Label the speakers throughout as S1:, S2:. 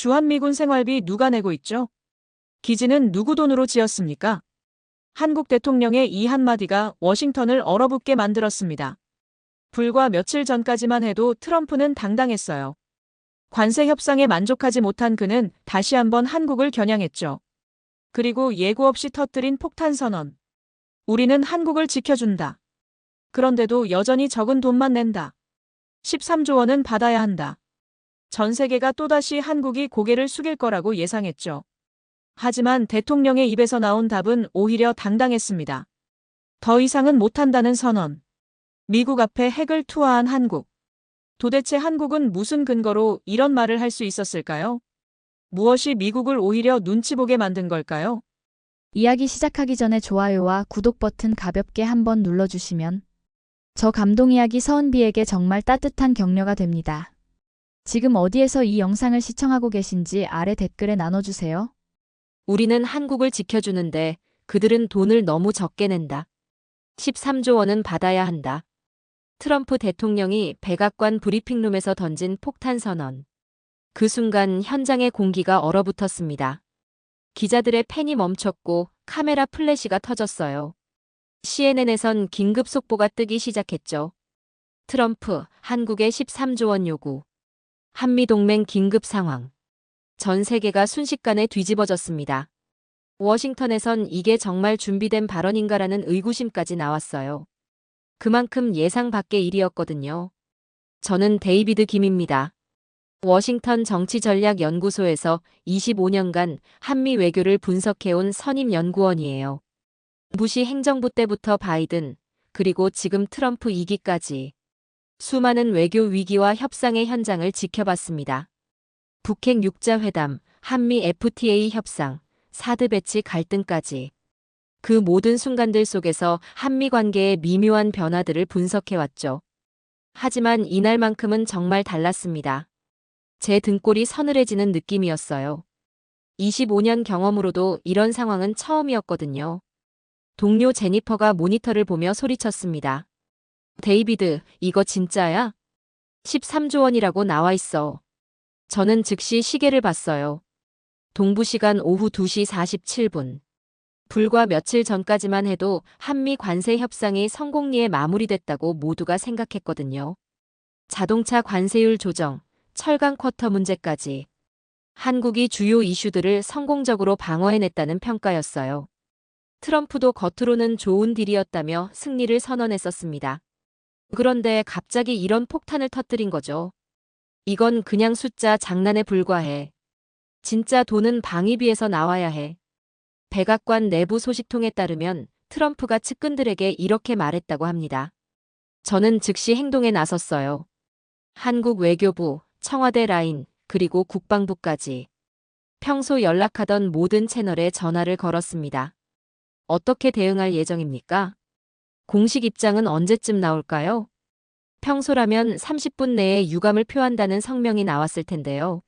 S1: 주한미군 생활비 누가 내고 있죠? 기지는 누구 돈으로 지었습니까? 한국 대통령의 이 한마디가 워싱턴을 얼어붙게 만들었습니다. 불과 며칠 전까지만 해도 트럼프는 당당했어요. 관세 협상에 만족하지 못한 그는 다시 한번 한국을 겨냥했죠. 그리고 예고 없이 터뜨린 폭탄 선언. 우리는 한국을 지켜준다. 그런데도 여전히 적은 돈만 낸다. 13조 원은 받아야 한다. 전 세계가 또다시 한국이 고개를 숙일 거라고 예상했죠. 하지만 대통령의 입에서 나온 답은 오히려 당당했습니다. 더 이상은 못한다는 선언. 미국 앞에 핵을 투하한 한국. 도대체 한국은 무슨 근거로 이런 말을 할 수 있었을까요? 무엇이 미국을 오히려 눈치 보게 만든 걸까요?
S2: 이야기 시작하기 전에 좋아요와 구독 버튼 가볍게 한번 눌러주시면 저 감동 이야기 서은비에게 정말 따뜻한 격려가 됩니다. 지금 어디에서 이 영상을 시청하고 계신지 아래 댓글에 나눠주세요.
S3: 우리는 한국을 지켜주는데 그들은 돈을 너무 적게 낸다. 13조 원은 받아야 한다. 트럼프 대통령이 백악관 브리핑룸에서 던진 폭탄 선언. 그 순간 현장의 공기가 얼어붙었습니다. 기자들의 펜이 멈췄고 카메라 플래시가 터졌어요. CNN에선 긴급 속보가 뜨기 시작했죠. 트럼프, 한국의 13조 원 요구. 한미동맹 긴급 상황. 전 세계가 순식간에 뒤집어졌습니다. 워싱턴에선 이게 정말 준비된 발언인가라는 의구심까지 나왔어요. 그만큼 예상 밖의 일이었거든요. 저는 데이비드 김입니다. 워싱턴 정치전략연구소에서 25년간 한미 외교를 분석해온 선임 연구원이에요. 부시 행정부 때부터 바이든, 그리고 지금 트럼프 2기까지 수많은 외교 위기와 협상의 현장을 지켜봤습니다. 북핵 6자 회담, 한미 FTA 협상, 사드 배치 갈등까지 그 모든 순간들 속에서 한미 관계의 미묘한 변화들을 분석해왔죠. 하지만 이날만큼은 정말 달랐습니다. 제 등골이 서늘해지는 느낌이었어요. 25년 경험으로도 이런 상황은 처음이었거든요. 동료 제니퍼가 모니터를 보며 소리쳤습니다. 데이비드, 이거 진짜야? 13조 원이라고 나와 있어. 저는 즉시 시계를 봤어요. 동부 시간 오후 2시 47분. 불과 며칠 전까지만 해도 한미 관세 협상이 성공리에 마무리됐다고 모두가 생각했거든요. 자동차 관세율 조정, 철강 쿼터 문제까지 한국이 주요 이슈들을 성공적으로 방어해냈다는 평가였어요. 트럼프도 겉으로는 좋은 딜이었다며 승리를 선언했었습니다. 그런데 갑자기 이런 폭탄을 터뜨린 거죠. 이건 그냥 숫자 장난에 불과해. 진짜 돈은 방위비에서 나와야 해. 백악관 내부 소식통에 따르면 트럼프가 측근들에게 이렇게 말했다고 합니다. 저는 즉시 행동에 나섰어요. 한국 외교부, 청와대 라인, 그리고 국방부까지 평소 연락하던 모든 채널에 전화를 걸었습니다. 어떻게 대응할 예정입니까? 공식 입장은 언제쯤 나올까요? 평소라면 30분 내에 유감을 표한다는 성명이 나왔을 텐데요.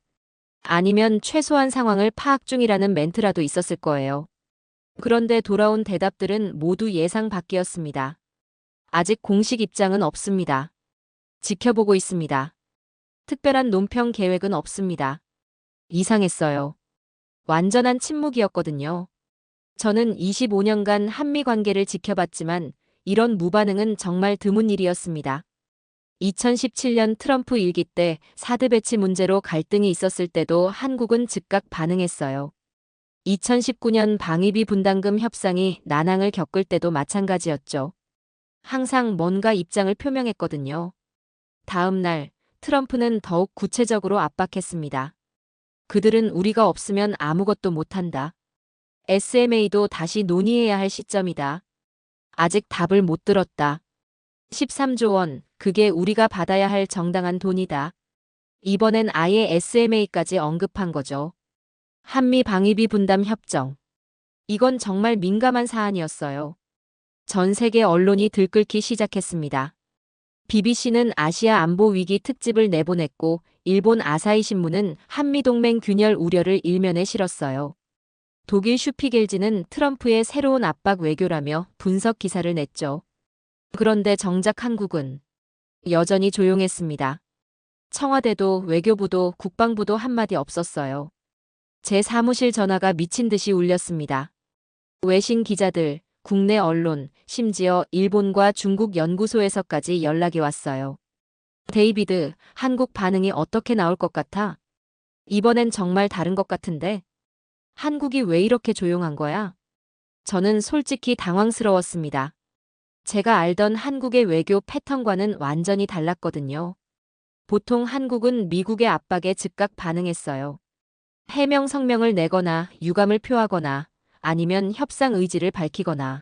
S3: 아니면 최소한 상황을 파악 중이라는 멘트라도 있었을 거예요. 그런데 돌아온 대답들은 모두 예상 밖이었습니다. 아직 공식 입장은 없습니다. 지켜보고 있습니다. 특별한 논평 계획은 없습니다. 이상했어요. 완전한 침묵이었거든요. 저는 25년간 한미 관계를 지켜봤지만 이런 무반응은 정말 드문 일이었습니다. 2017년 트럼프 1기 때 사드 배치 문제로 갈등이 있었을 때도 한국은 즉각 반응했어요. 2019년 방위비 분담금 협상이 난항을 겪을 때도 마찬가지였죠. 항상 뭔가 입장을 표명했거든요. 다음 날 트럼프는 더욱 구체적으로 압박했습니다. 그들은 우리가 없으면 아무것도 못한다. SMA도 다시 논의해야 할 시점이다. 아직 답을 못 들었다. 13조 원, 그게 우리가 받아야 할 정당한 돈이다. 이번엔 아예 SMA까지 언급한 거죠. 한미 방위비 분담 협정. 이건 정말 민감한 사안이었어요. 전 세계 언론이 들끓기 시작했습니다. BBC는 아시아 안보 위기 특집을 내보냈고 일본 아사히 신문은 한미동맹 균열 우려를 일면에 실었어요. 독일 슈피겔지는 트럼프의 새로운 압박 외교라며 분석 기사를 냈죠. 그런데 정작 한국은 여전히 조용했습니다. 청와대도 외교부도 국방부도 한마디 없었어요. 제 사무실 전화가 미친 듯이 울렸습니다. 외신 기자들, 국내 언론, 심지어 일본과 중국 연구소에서까지 연락이 왔어요. 데이비드, 한국 반응이 어떻게 나올 것 같아? 이번엔 정말 다른 것 같은데? 한국이 왜 이렇게 조용한 거야? 저는 솔직히 당황스러웠습니다. 제가 알던 한국의 외교 패턴과는 완전히 달랐거든요. 보통 한국은 미국의 압박에 즉각 반응했어요. 해명 성명을 내거나 유감을 표하거나 아니면 협상 의지를 밝히거나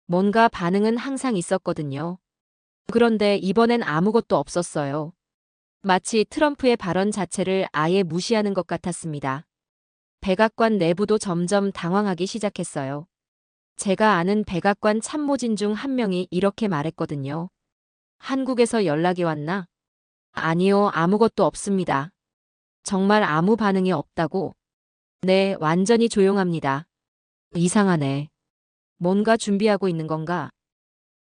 S3: 뭔가 반응은 항상 있었거든요. 그런데 이번엔 아무것도 없었어요. 마치 트럼프의 발언 자체를 아예 무시하는 것 같았습니다. 백악관 내부도 점점 당황하기 시작했어요. 제가 아는 백악관 참모진 중 한 명이 이렇게 말했거든요. 한국에서 연락이 왔나? 아니요, 아무것도 없습니다. 정말 아무 반응이 없다고? 네, 완전히 조용합니다. 이상하네. 뭔가 준비하고 있는 건가?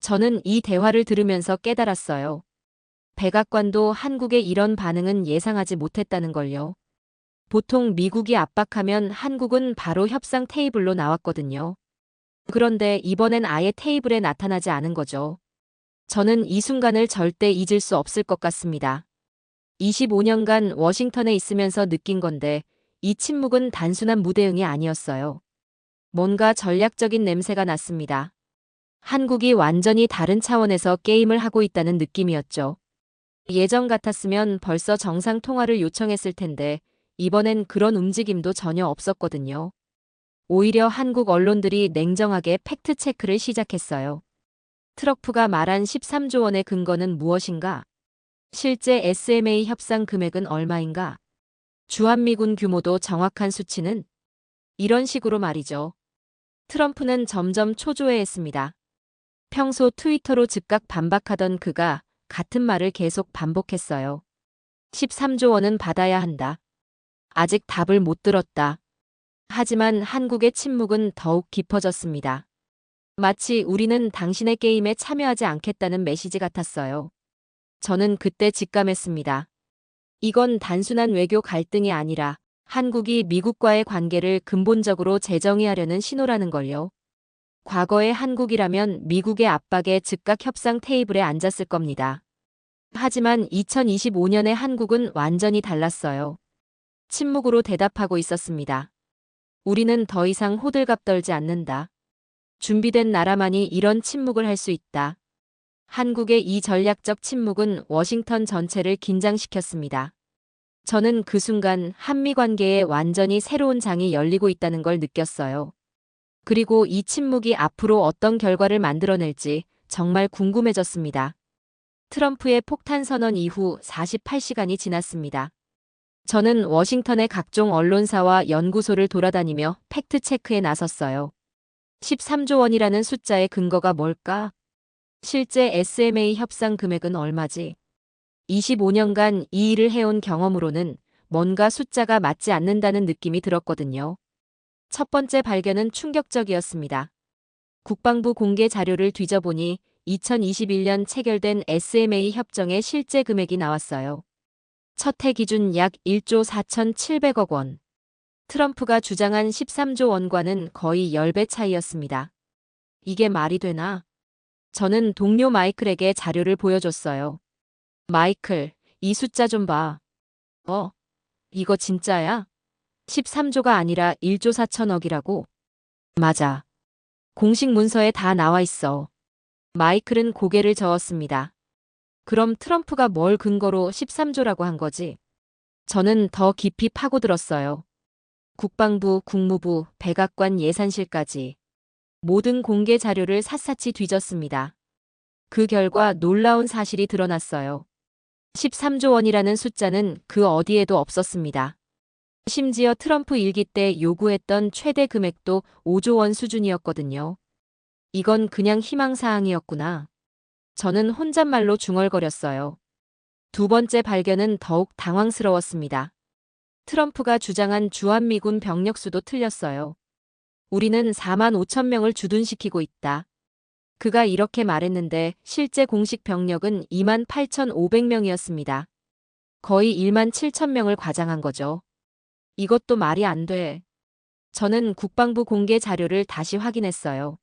S3: 저는 이 대화를 들으면서 깨달았어요. 백악관도 한국의 이런 반응은 예상하지 못했다는 걸요. 보통 미국이 압박하면 한국은 바로 협상 테이블로 나왔거든요. 그런데 이번엔 아예 테이블에 나타나지 않은 거죠. 저는 이 순간을 절대 잊을 수 없을 것 같습니다. 25년간 워싱턴에 있으면서 느낀 건데 이 침묵은 단순한 무대응이 아니었어요. 뭔가 전략적인 냄새가 났습니다. 한국이 완전히 다른 차원에서 게임을 하고 있다는 느낌이었죠. 예전 같았으면 벌써 정상 통화를 요청했을 텐데 이번엔 그런 움직임도 전혀 없었거든요. 오히려 한국 언론들이 냉정하게 팩트체크를 시작했어요. 트럼프가 말한 13조 원의 근거는 무엇인가? 실제 SMA 협상 금액은 얼마인가? 주한미군 규모도 정확한 수치는? 이런 식으로 말이죠. 트럼프는 점점 초조해했습니다. 평소 트위터로 즉각 반박하던 그가 같은 말을 계속 반복했어요. 13조 원은 받아야 한다. 아직 답을 못 들었다. 하지만 한국의 침묵은 더욱 깊어졌습니다. 마치 우리는 당신의 게임에 참여하지 않겠다는 메시지 같았어요. 저는 그때 직감했습니다. 이건 단순한 외교 갈등이 아니라 한국이 미국과의 관계를 근본적으로 재정의하려는 신호라는 걸요. 과거의 한국이라면 미국의 압박에 즉각 협상 테이블에 앉았을 겁니다. 하지만 2025년의 한국은 완전히 달랐어요. 침묵으로 대답하고 있었습니다. 우리는 더 이상 호들갑 떨지 않는다. 준비된 나라만이 이런 침묵을 할 수 있다. 한국의 이 전략적 침묵은 워싱턴 전체를 긴장시켰습니다. 저는 그 순간 한미 관계에 완전히 새로운 장이 열리고 있다는 걸 느꼈어요. 그리고 이 침묵이 앞으로 어떤 결과를 만들어낼지 정말 궁금해졌습니다. 트럼프의 폭탄 선언 이후 48시간이 지났습니다. 저는 워싱턴의 각종 언론사와 연구소를 돌아다니며 팩트체크에 나섰어요. 13조 원이라는 숫자의 근거가 뭘까? 실제 SMA 협상 금액은 얼마지? 25년간 이 일을 해온 경험으로는 뭔가 숫자가 맞지 않는다는 느낌이 들었거든요. 첫 번째 발견은 충격적이었습니다. 국방부 공개 자료를 뒤져보니 2021년 체결된 SMA 협정의 실제 금액이 나왔어요. 첫 해 기준 약 1조 4,700억 원. 트럼프가 주장한 13조 원과는 거의 10배 차이였습니다. 이게 말이 되나? 저는 동료 마이클에게 자료를 보여줬어요. 마이클, 이 숫자 좀 봐. 이거 진짜야? 13조가 아니라 1조 4천억이라고? 맞아. 공식 문서에 다 나와 있어. 마이클은 고개를 저었습니다. 그럼 트럼프가 뭘 근거로 13조라고 한 거지? 저는 더 깊이 파고들었어요. 국방부, 국무부, 백악관 예산실까지 모든 공개 자료를 샅샅이 뒤졌습니다. 그 결과 놀라운 사실이 드러났어요. 13조 원이라는 숫자는 그 어디에도 없었습니다. 심지어 트럼프 일기 때 요구했던 최대 금액도 5조 원 수준이었거든요. 이건 그냥 희망사항이었구나. 저는 혼잣말로 중얼거렸어요. 두 번째 발견은 더욱 당황스러웠습니다. 트럼프가 주장한 주한미군 병력 수도 틀렸어요. 우리는 4만 5천 명을 주둔시키고 있다. 그가 이렇게 말했는데 실제 공식 병력은 2만 8,500명이었습니다. 거의 1만 7천 명을 과장한 거죠. 이것도 말이 안 돼. 저는 국방부 공개 자료를 다시 확인했어요.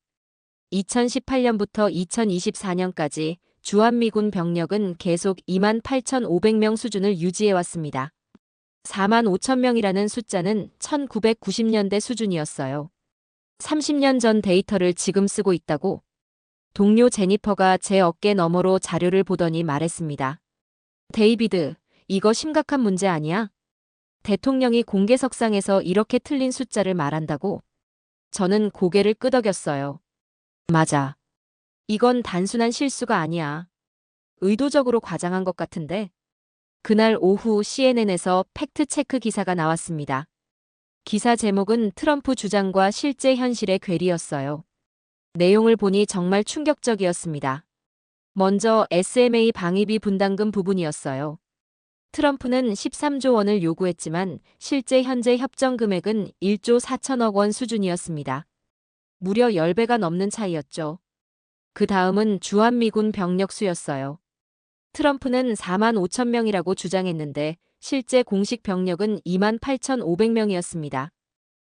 S3: 2018년부터 2024년까지 주한미군 병력은 계속 2만 8,500명 수준을 유지해왔습니다. 4만 5천 명이라는 숫자는 1990년대 수준이었어요. 30년 전 데이터를 지금 쓰고 있다고? 동료 제니퍼가 제 어깨 너머로 자료를 보더니 말했습니다. 데이비드, 이거 심각한 문제 아니야? 대통령이 공개석상에서 이렇게 틀린 숫자를 말한다고? 저는 고개를 끄덕였어요. 맞아. 이건 단순한 실수가 아니야. 의도적으로 과장한 것 같은데? 그날 오후 CNN에서 팩트체크 기사가 나왔습니다. 기사 제목은 트럼프 주장과 실제 현실의 괴리였어요. 내용을 보니 정말 충격적이었습니다. 먼저 SMA 방위비 분담금 부분이었어요. 트럼프는 13조 원을 요구했지만 실제 현재 협정 금액은 1조 4천억 원 수준이었습니다. 무려 10배가 넘는 차이였죠. 그 다음은 주한미군 병력 수였어요. 트럼프는 4만 5천 명이라고 주장했는데 실제 공식 병력은 2만 8,500명이었습니다.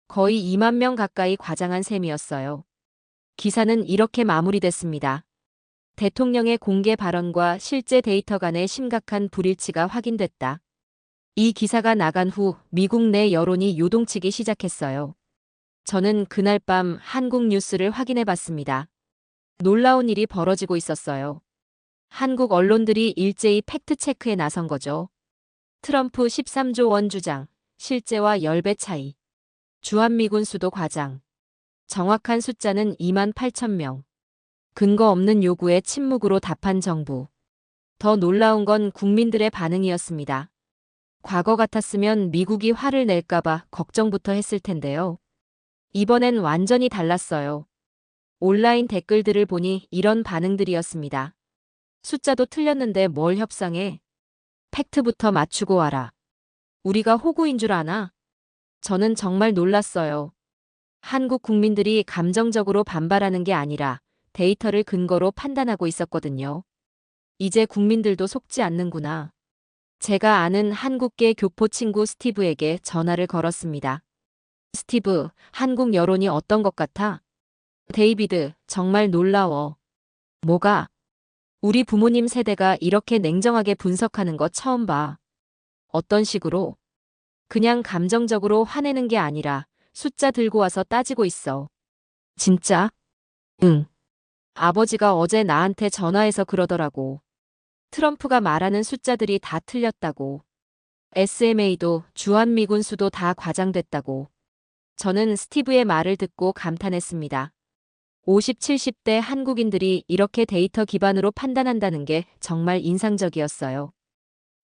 S3: 거의 2만 명 가까이 과장한 셈이었어요. 기사는 이렇게 마무리됐습니다. 대통령의 공개 발언과 실제 데이터 간의 심각한 불일치가 확인됐다. 이 기사가 나간 후 미국 내 여론이 요동치기 시작했어요. 저는 그날 밤 한국 뉴스를 확인해 봤습니다. 놀라운 일이 벌어지고 있었어요. 한국 언론들이 일제히 팩트체크에 나선 거죠. 트럼프 13조 원 주장, 실제와 10배 차이. 주한미군 수도 과장. 정확한 숫자는 2만 8천 명. 근거 없는 요구에 침묵으로 답한 정부. 더 놀라운 건 국민들의 반응이었습니다. 과거 같았으면 미국이 화를 낼까봐 걱정부터 했을 텐데요. 이번엔 완전히 달랐어요. 온라인 댓글들을 보니 이런 반응들이었습니다. 숫자도 틀렸는데 뭘 협상해? 팩트부터 맞추고 와라. 우리가 호구인 줄 아나? 저는 정말 놀랐어요. 한국 국민들이 감정적으로 반발하는 게 아니라 데이터를 근거로 판단하고 있었거든요. 이제 국민들도 속지 않는구나. 제가 아는 한국계 교포 친구 스티브에게 전화를 걸었습니다. 스티브, 한국 여론이 어떤 것 같아? 데이비드, 정말 놀라워. 뭐가? 우리 부모님 세대가 이렇게 냉정하게 분석하는 거 처음 봐. 어떤 식으로? 그냥 감정적으로 화내는 게 아니라 숫자 들고 와서 따지고 있어. 진짜? 응. 아버지가 어제 나한테 전화해서 그러더라고. 트럼프가 말하는 숫자들이 다 틀렸다고. SMA도 주한미군 수도 다 과장됐다고. 저는 스티브의 말을 듣고 감탄했습니다. 50, 70대 한국인들이 이렇게 데이터 기반으로 판단한다는 게 정말 인상적이었어요.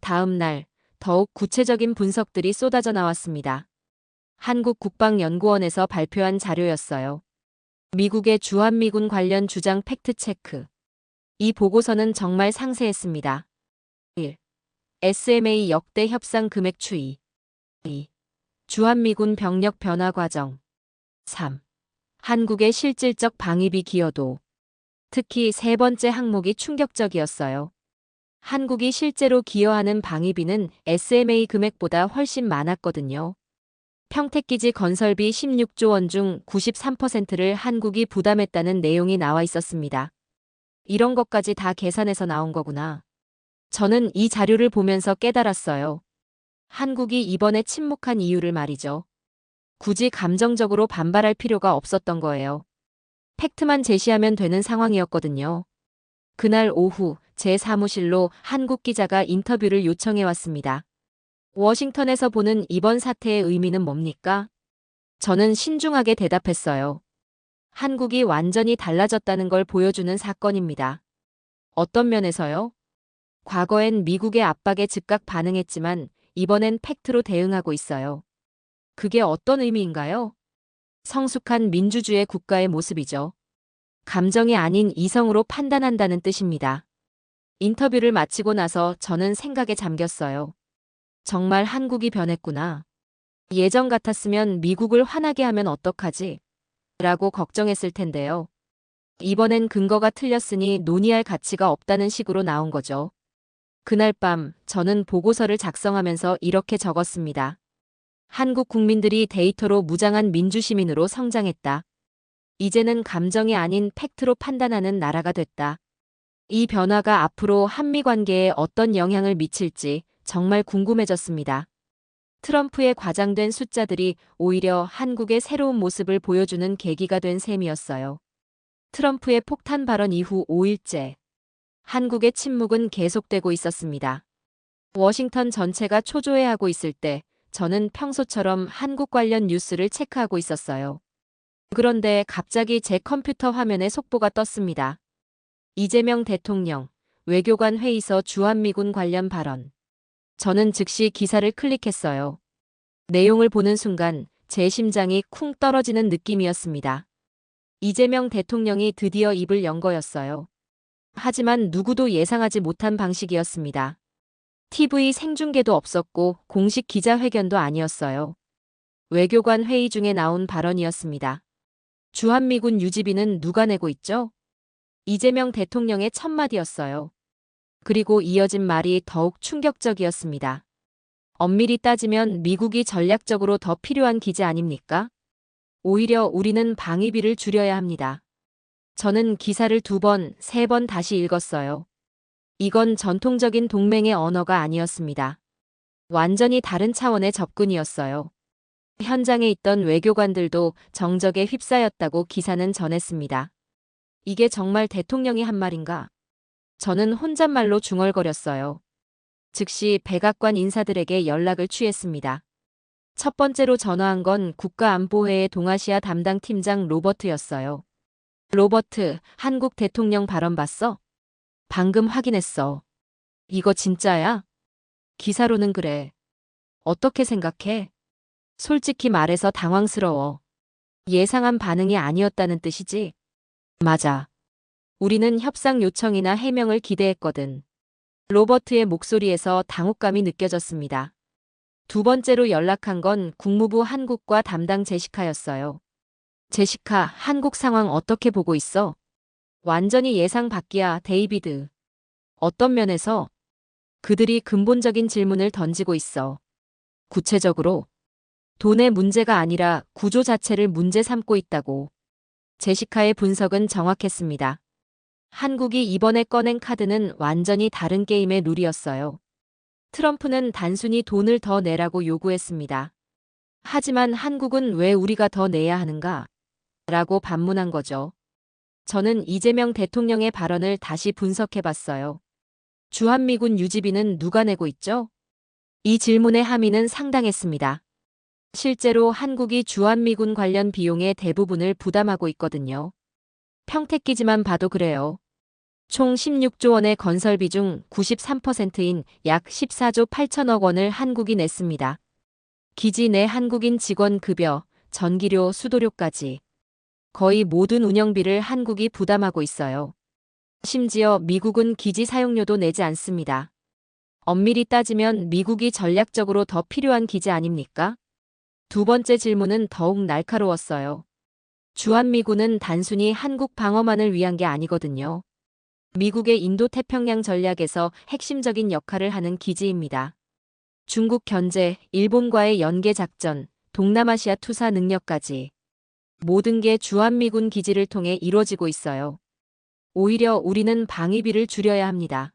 S3: 다음 날, 더욱 구체적인 분석들이 쏟아져 나왔습니다. 한국국방연구원에서 발표한 자료였어요. 미국의 주한미군 관련 주장 팩트체크. 이 보고서는 정말 상세했습니다. 1. SMA 역대 협상 금액 추이. 2. 주한미군 병력 변화 과정. 3. 한국의 실질적 방위비 기여도. 특히 세 번째 항목이 충격적이었어요. 한국이 실제로 기여하는 방위비는 SMA 금액보다 훨씬 많았거든요. 평택기지 건설비 16조 원 중 93%를 한국이 부담했다는 내용이 나와 있었습니다. 이런 것까지 다 계산해서 나온 거구나. 저는 이 자료를 보면서 깨달았어요. 한국이 이번에 침묵한 이유를 말이죠. 굳이 감정적으로 반발할 필요가 없었던 거예요. 팩트만 제시하면 되는 상황이었거든요. 그날 오후 제 사무실로 한국 기자가 인터뷰를 요청해 왔습니다. 워싱턴에서 보는 이번 사태의 의미는 뭡니까? 저는 신중하게 대답했어요. 한국이 완전히 달라졌다는 걸 보여주는 사건입니다. 어떤 면에서요? 과거엔 미국의 압박에 즉각 반응했지만 이번엔 팩트로 대응하고 있어요. 그게 어떤 의미인가요? 성숙한 민주주의 국가의 모습이죠. 감정이 아닌 이성으로 판단한다는 뜻입니다. 인터뷰를 마치고 나서 저는 생각에 잠겼어요. 정말 한국이 변했구나. 예전 같았으면 미국을 화나게 하면 어떡하지? 라고 걱정했을 텐데요. 이번엔 근거가 틀렸으니 논의할 가치가 없다는 식으로 나온 거죠. 그날 밤 저는 보고서를 작성하면서 이렇게 적었습니다. 한국 국민들이 데이터로 무장한 민주시민으로 성장했다. 이제는 감정이 아닌 팩트로 판단하는 나라가 됐다. 이 변화가 앞으로 한미 관계에 어떤 영향을 미칠지 정말 궁금해졌습니다. 트럼프의 과장된 숫자들이 오히려 한국의 새로운 모습을 보여주는 계기가 된 셈이었어요. 트럼프의 폭탄 발언 이후 5일째, 한국의 침묵은 계속되고 있었습니다. 워싱턴 전체가 초조해하고 있을 때 저는 평소처럼 한국 관련 뉴스를 체크하고 있었어요. 그런데 갑자기 제 컴퓨터 화면에 속보가 떴습니다. 이재명 대통령, 외교관 회의서 주한미군 관련 발언. 저는 즉시 기사를 클릭했어요. 내용을 보는 순간 제 심장이 쿵 떨어지는 느낌이었습니다. 이재명 대통령이 드디어 입을 연 거였어요. 하지만 누구도 예상하지 못한 방식이었습니다. TV 생중계도 없었고 공식 기자회견도 아니었어요. 외교관 회의 중에 나온 발언이었습니다. 주한미군 유지비는 누가 내고 있죠? 이재명 대통령의 첫마디였어요. 그리고 이어진 말이 더욱 충격적이었습니다. 엄밀히 따지면 미국이 전략적으로 더 필요한 기지 아닙니까? 오히려 우리는 방위비를 줄여야 합니다. 저는 기사를 2번, 3번 다시 읽었어요. 이건 전통적인 동맹의 언어가 아니었습니다. 완전히 다른 차원의 접근이었어요. 현장에 있던 외교관들도 정적에 휩싸였다고 기사는 전했습니다. 이게 정말 대통령이 한 말인가? 저는 혼잣말로 중얼거렸어요. 즉시 백악관 인사들에게 연락을 취했습니다. 첫 번째로 전화한 건 국가안보회의 동아시아 담당 팀장 로버트였어요. 로버트, 한국 대통령 발언 봤어? 방금 확인했어. 이거 진짜야? 기사로는 그래. 어떻게 생각해? 솔직히 말해서 당황스러워. 예상한 반응이 아니었다는 뜻이지? 맞아. 우리는 협상 요청이나 해명을 기대했거든. 로버트의 목소리에서 당혹감이 느껴졌습니다. 두 번째로 연락한 건 국무부 한국과 담당 제시카였어요. 제시카, 한국 상황 어떻게 보고 있어? 완전히 예상 밖이야, 데이비드. 어떤 면에서? 그들이 근본적인 질문을 던지고 있어. 구체적으로, 돈의 문제가 아니라 구조 자체를 문제 삼고 있다고. 제시카의 분석은 정확했습니다. 한국이 이번에 꺼낸 카드는 완전히 다른 게임의 룰이었어요. 트럼프는 단순히 돈을 더 내라고 요구했습니다. 하지만 한국은 왜 우리가 더 내야 하는가? 라고 반문한 거죠. 저는 이재명 대통령의 발언을 다시 분석해봤어요. 주한미군 유지비는 누가 내고 있죠? 이 질문의 함의는 상당했습니다. 실제로 한국이 주한미군 관련 비용의 대부분을 부담하고 있거든요. 평택기지만 봐도 그래요. 총 16조 원의 건설비 중 93%인 약 14조 8천억 원을 한국이 냈습니다. 기지 내 한국인 직원 급여, 전기료, 수도료까지. 거의 모든 운영비를 한국이 부담하고 있어요. 심지어 미국은 기지 사용료도 내지 않습니다. 엄밀히 따지면 미국이 전략적으로 더 필요한 기지 아닙니까? 두 번째 질문은 더욱 날카로웠어요. 주한미군은 단순히 한국 방어만을 위한 게 아니거든요. 미국의 인도태평양 전략에서 핵심적인 역할을 하는 기지입니다. 중국 견제, 일본과의 연계 작전, 동남아시아 투사 능력까지. 모든 게 주한미군 기지를 통해 이루어지고 있어요. 오히려 우리는 방위비를 줄여야 합니다.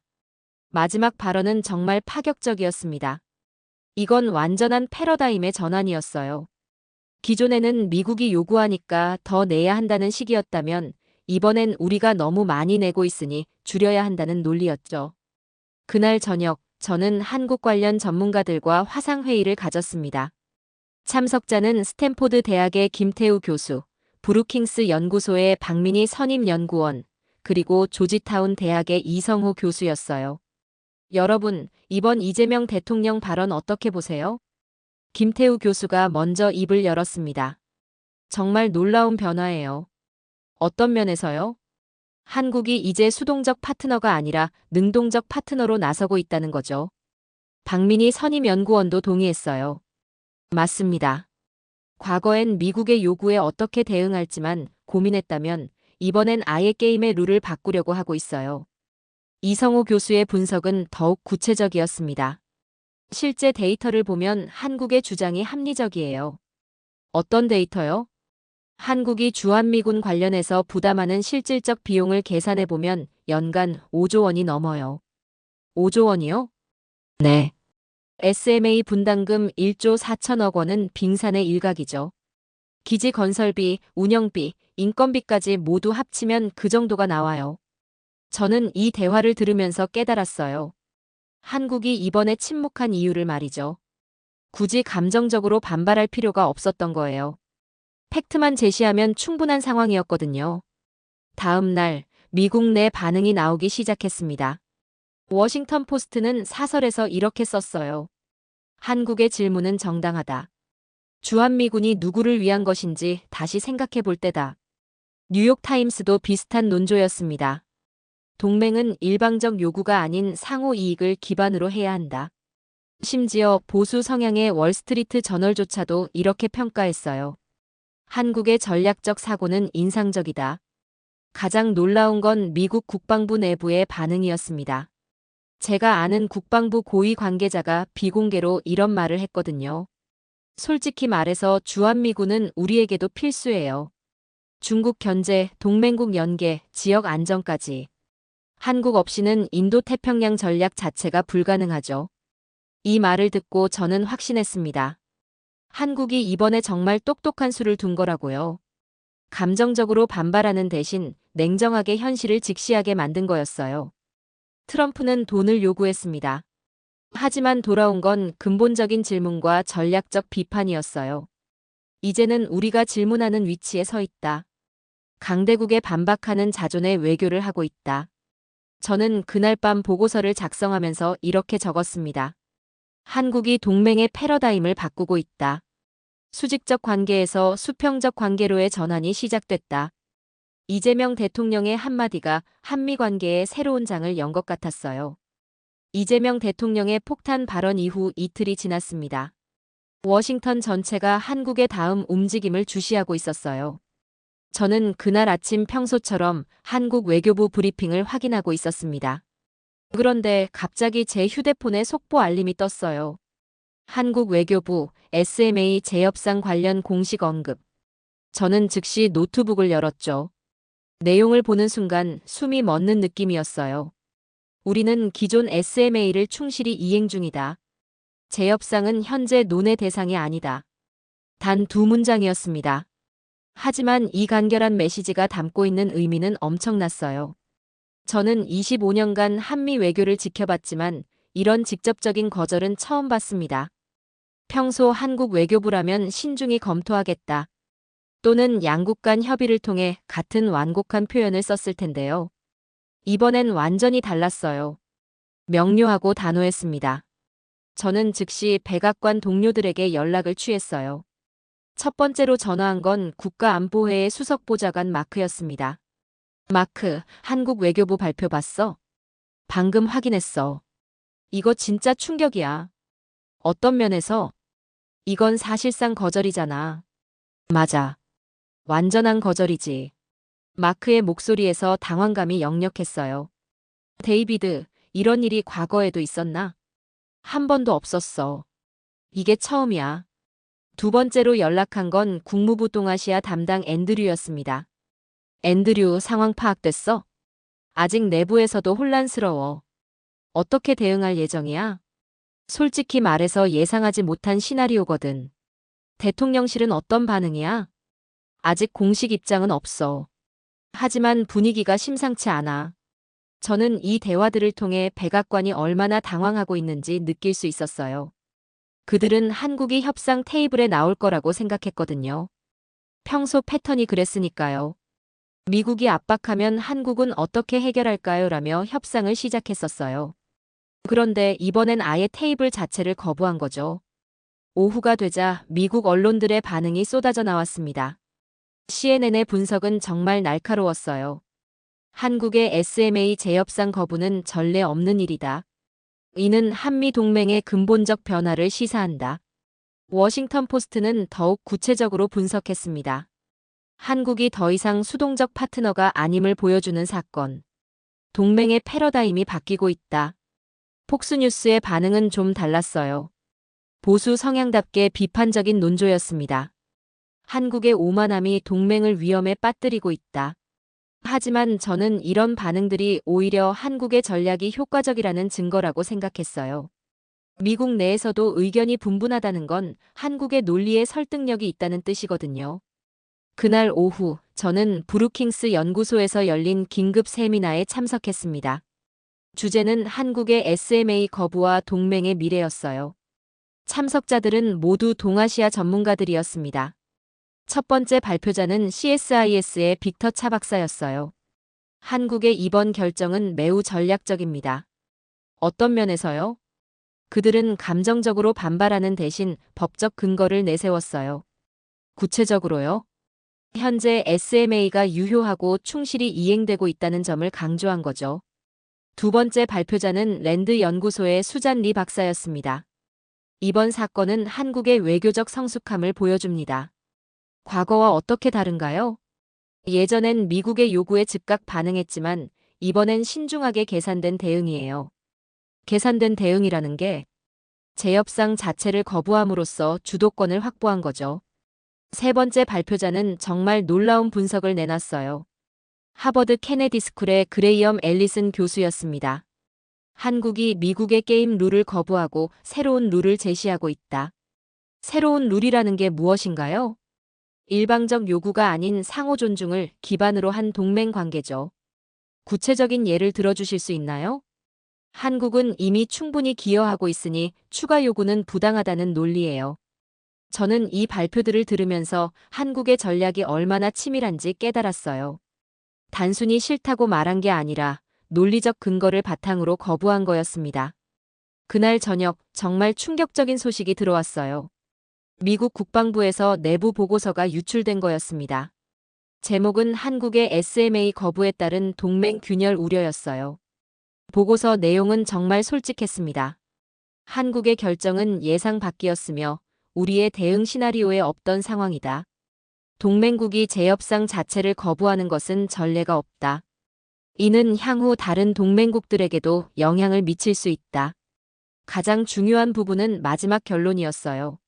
S3: 마지막 발언은 정말 파격적이었습니다. 이건 완전한 패러다임의 전환이었어요. 기존에는 미국이 요구하니까 더 내야 한다는 식이었다면 이번엔 우리가 너무 많이 내고 있으니 줄여야 한다는 논리였죠. 그날 저녁 저는 한국 관련 전문가들과 화상회의를 가졌습니다. 참석자는 스탠포드 대학의 김태우 교수, 브루킹스 연구소의 박민희 선임연구원, 그리고 조지타운 대학의 이성호 교수였어요. 여러분, 이번 이재명 대통령 발언 어떻게 보세요? 김태우 교수가 먼저 입을 열었습니다. 정말 놀라운 변화예요. 어떤 면에서요? 한국이 이제 수동적 파트너가 아니라 능동적 파트너로 나서고 있다는 거죠. 박민희 선임연구원도 동의했어요. 맞습니다. 과거엔 미국의 요구에 어떻게 대응할지만 고민했다면 이번엔 아예 게임의 룰을 바꾸려고 하고 있어요. 이성호 교수의 분석은 더욱 구체적이었습니다. 실제 데이터를 보면 한국의 주장이 합리적이에요. 어떤 데이터요? 한국이 주한미군 관련해서 부담하는 실질적 비용을 계산해보면 연간 5조 원이 넘어요. 5조 원이요? 네. SMA 분담금 1조 4천억 원은 빙산의 일각이죠. 기지 건설비, 운영비, 인건비까지 모두 합치면 그 정도가 나와요. 저는 이 대화를 들으면서 깨달았어요. 한국이 이번에 침묵한 이유를 말이죠. 굳이 감정적으로 반발할 필요가 없었던 거예요. 팩트만 제시하면 충분한 상황이었거든요. 다음 날, 미국 내 반응이 나오기 시작했습니다. 워싱턴 포스트는 사설에서 이렇게 썼어요. 한국의 질문은 정당하다. 주한미군이 누구를 위한 것인지 다시 생각해 볼 때다. 뉴욕타임스도 비슷한 논조였습니다. 동맹은 일방적 요구가 아닌 상호 이익을 기반으로 해야 한다. 심지어 보수 성향의 월스트리트 저널조차도 이렇게 평가했어요. 한국의 전략적 사고는 인상적이다. 가장 놀라운 건 미국 국방부 내부의 반응이었습니다. 제가 아는 국방부 고위 관계자가 비공개로 이런 말을 했거든요. 솔직히 말해서 주한미군은 우리에게도 필수예요. 중국 견제, 동맹국 연계, 지역 안정까지. 한국 없이는 인도태평양 전략 자체가 불가능하죠. 이 말을 듣고 저는 확신했습니다. 한국이 이번에 정말 똑똑한 수를 둔 거라고요. 감정적으로 반발하는 대신 냉정하게 현실을 직시하게 만든 거였어요. 트럼프는 돈을 요구했습니다. 하지만 돌아온 건 근본적인 질문과 전략적 비판이었어요. 이제는 우리가 질문하는 위치에 서 있다. 강대국에 반박하는 자존의 외교를 하고 있다. 저는 그날 밤 보고서를 작성하면서 이렇게 적었습니다. 한국이 동맹의 패러다임을 바꾸고 있다. 수직적 관계에서 수평적 관계로의 전환이 시작됐다. 이재명 대통령의 한마디가 한미 관계에 새로운 장을 연 것 같았어요. 이재명 대통령의 폭탄 발언 이후 이틀이 지났습니다. 워싱턴 전체가 한국의 다음 움직임을 주시하고 있었어요. 저는 그날 아침 평소처럼 한국 외교부 브리핑을 확인하고 있었습니다. 그런데 갑자기 제 휴대폰에 속보 알림이 떴어요. 한국 외교부 SMA 재협상 관련 공식 언급. 저는 즉시 노트북을 열었죠. 내용을 보는 순간 숨이 멎는 느낌이었어요. 우리는 기존 SMA를 충실히 이행 중이다. 재협상은 현재 논의 대상이 아니다. 단 두 문장이었습니다. 하지만 이 간결한 메시지가 담고 있는 의미는 엄청났어요. 저는 25년간 한미 외교를 지켜봤지만 이런 직접적인 거절은 처음 봤습니다. 평소 한국 외교부라면 신중히 검토하겠다. 또는 양국 간 협의를 통해 같은 완곡한 표현을 썼을 텐데요. 이번엔 완전히 달랐어요. 명료하고 단호했습니다. 저는 즉시 백악관 동료들에게 연락을 취했어요. 첫 번째로 전화한 건 국가안보회의 수석보좌관 마크였습니다. 마크, 한국 외교부 발표 봤어? 방금 확인했어. 이거 진짜 충격이야. 어떤 면에서? 이건 사실상 거절이잖아. 맞아. 완전한 거절이지. 마크의 목소리에서 당황감이 역력했어요. 데이비드, 이런 일이 과거에도 있었나? 한 번도 없었어. 이게 처음이야. 두 번째로 연락한 건 국무부 동아시아 담당 앤드류였습니다. 앤드류, 상황 파악됐어? 아직 내부에서도 혼란스러워. 어떻게 대응할 예정이야? 솔직히 말해서 예상하지 못한 시나리오거든. 대통령실은 어떤 반응이야? 아직 공식 입장은 없어. 하지만 분위기가 심상치 않아. 저는 이 대화들을 통해 백악관이 얼마나 당황하고 있는지 느낄 수 있었어요. 그들은 한국이 협상 테이블에 나올 거라고 생각했거든요. 평소 패턴이 그랬으니까요. 미국이 압박하면 한국은 어떻게 해결할까요? 라며 협상을 시작했었어요. 그런데 이번엔 아예 테이블 자체를 거부한 거죠. 오후가 되자 미국 언론들의 반응이 쏟아져 나왔습니다. CNN의 분석은 정말 날카로웠어요. 한국의 SMA 재협상 거부는 전례 없는 일이다. 이는 한미 동맹의 근본적 변화를 시사한다. 워싱턴 포스트는 더욱 구체적으로 분석했습니다. 한국이 더 이상 수동적 파트너가 아님을 보여주는 사건. 동맹의 패러다임이 바뀌고 있다. 폭스뉴스의 반응은 좀 달랐어요. 보수 성향답게 비판적인 논조였습니다. 한국의 오만함이 동맹을 위험에 빠뜨리고 있다. 하지만 저는 이런 반응들이 오히려 한국의 전략이 효과적이라는 증거라고 생각했어요. 미국 내에서도 의견이 분분하다는 건 한국의 논리에 설득력이 있다는 뜻이거든요. 그날 오후, 저는 브루킹스 연구소에서 열린 긴급 세미나에 참석했습니다. 주제는 한국의 SMA 거부와 동맹의 미래였어요. 참석자들은 모두 동아시아 전문가들이었습니다. 첫 번째 발표자는 CSIS의 빅터 차 박사였어요. 한국의 이번 결정은 매우 전략적입니다. 어떤 면에서요? 그들은 감정적으로 반발하는 대신 법적 근거를 내세웠어요. 구체적으로요? 현재 SMA가 유효하고 충실히 이행되고 있다는 점을 강조한 거죠. 두 번째 발표자는 랜드 연구소의 수잔 리 박사였습니다. 이번 사건은 한국의 외교적 성숙함을 보여줍니다. 과거와 어떻게 다른가요? 예전엔 미국의 요구에 즉각 반응했지만 이번엔 신중하게 계산된 대응이에요. 계산된 대응이라는 게 제협상 자체를 거부함으로써 주도권을 확보한 거죠. 세 번째 발표자는 정말 놀라운 분석을 내놨어요. 하버드 케네디 스쿨의 그레이엄 앨리슨 교수였습니다. 한국이 미국의 게임 룰을 거부하고 새로운 룰을 제시하고 있다. 새로운 룰이라는 게 무엇인가요? 일방적 요구가 아닌 상호 존중을 기반으로 한 동맹 관계죠. 구체적인 예를 들어주실 수 있나요? 한국은 이미 충분히 기여하고 있으니 추가 요구는 부당하다는 논리예요. 저는 이 발표들을 들으면서 한국의 전략이 얼마나 치밀한지 깨달았어요. 단순히 싫다고 말한 게 아니라 논리적 근거를 바탕으로 거부한 거였습니다. 그날 저녁 정말 충격적인 소식이 들어왔어요. 미국 국방부에서 내부 보고서가 유출된 거였습니다. 제목은 한국의 SMA 거부에 따른 동맹 균열 우려였어요. 보고서 내용은 정말 솔직했습니다. 한국의 결정은 예상 밖이었으며 우리의 대응 시나리오에 없던 상황이다. 동맹국이 재협상 자체를 거부하는 것은 전례가 없다. 이는 향후 다른 동맹국들에게도 영향을 미칠 수 있다. 가장 중요한 부분은 마지막 결론이었어요.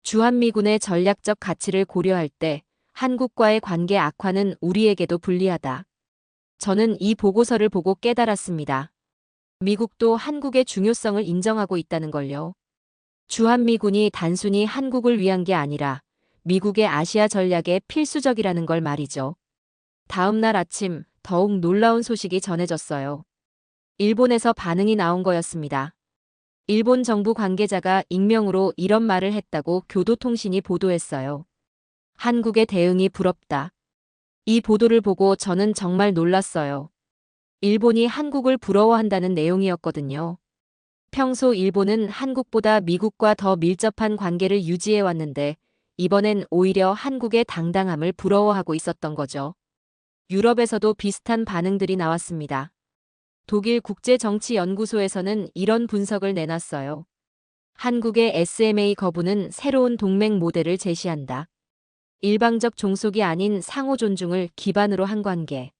S3: 주한미군의 전략적 가치를 고려할 때 한국과의 관계 악화는 우리에게도 불리하다. 저는 이 보고서를 보고 깨달았습니다. 미국도 한국의 중요성을 인정하고 있다는 걸요. 주한미군이 단순히 한국을 위한 게 아니라 미국의 아시아 전략에 필수적이라는 걸 말이죠. 다음 날 아침 더욱 놀라운 소식이 전해졌어요. 일본에서 반응이 나온 거였습니다. 일본 정부 관계자가 익명으로 이런 말을 했다고 교도통신이 보도했어요. 한국의 대응이 부럽다. 이 보도를 보고 저는 정말 놀랐어요. 일본이 한국을 부러워한다는 내용이었거든요. 평소 일본은 한국보다 미국과 더 밀접한 관계를 유지해 왔는데 이번엔 오히려 한국의 당당함을 부러워하고 있었던 거죠. 유럽에서도 비슷한 반응들이 나왔습니다. 독일 국제정치연구소에서는 이런 분석을 내놨어요. 한국의 SMA 거부는 새로운 동맹 모델을 제시한다. 일방적 종속이 아닌 상호 존중을 기반으로 한 관계.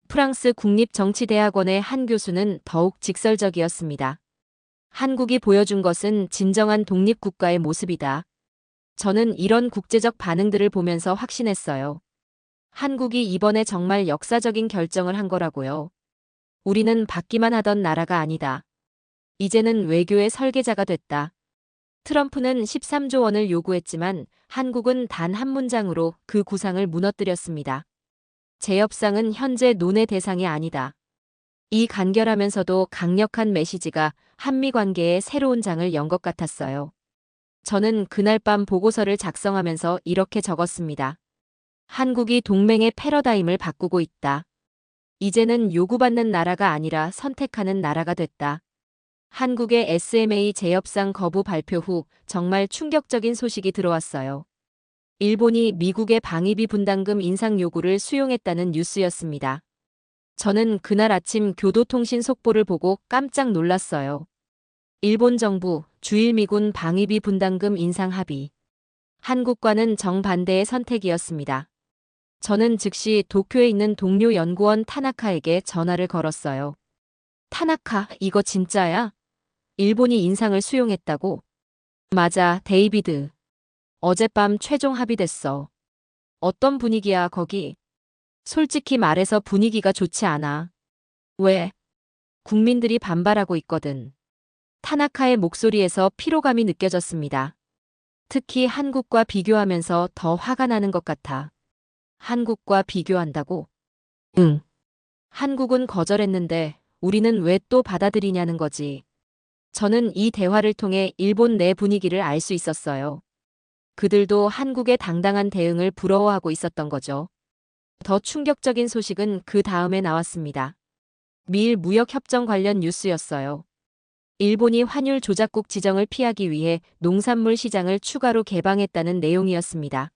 S3: 프랑스 국립정치대학원의 한 교수는 더욱 직설적이었습니다. 한국이 보여준 것은 진정한 독립국가의 모습이다. 저는 이런 국제적 반응들을 보면서 확신했어요. 한국이 이번에 정말 역사적인 결정을 한 거라고요. 우리는 받기만 하던 나라가 아니다. 이제는 외교의 설계자가 됐다. 트럼프는 13조 원을 요구했지만 한국은 단 한 문장으로 그 구상을 무너뜨렸습니다. 재협상은 현재 논의 대상이 아니다. 이 간결하면서도 강력한 메시지가 한미 관계의 새로운 장을 연 것 같았어요. 저는 그날 밤 보고서를 작성하면서 이렇게 적었습니다. 한국이 동맹의 패러다임을 바꾸고 있다. 이제는 요구받는 나라가 아니라 선택하는 나라가 됐다. 한국의 SMA 재협상 거부 발표 후 정말 충격적인 소식이 들어왔어요. 일본이 미국의 방위비 분담금 인상 요구를 수용했다는 뉴스였습니다. 저는 그날 아침 교도통신 속보를 보고 깜짝 놀랐어요. 일본 정부, 주일미군 방위비 분담금 인상 합의. 한국과는 정반대의 선택이었습니다. 저는 즉시 도쿄에 있는 동료 연구원 타나카에게 전화를 걸었어요. 타나카, 이거 진짜야? 일본이 인상을 수용했다고? 맞아, 데이비드. 어젯밤 최종 합의됐어. 어떤 분위기야, 거기? 솔직히 말해서 분위기가 좋지 않아. 왜? 국민들이 반발하고 있거든. 타나카의 목소리에서 피로감이 느껴졌습니다. 특히 한국과 비교하면서 더 화가 나는 것 같아. 한국과 비교한다고? 응. 한국은 거절했는데 우리는 왜 또 받아들이냐는 거지. 저는 이 대화를 통해 일본 내 분위기를 알 수 있었어요. 그들도 한국의 당당한 대응을 부러워하고 있었던 거죠. 더 충격적인 소식은 그 다음에 나왔습니다. 미일 무역협정 관련 뉴스였어요. 일본이 환율 조작국 지정을 피하기 위해 농산물 시장을 추가로 개방했다는 내용이었습니다.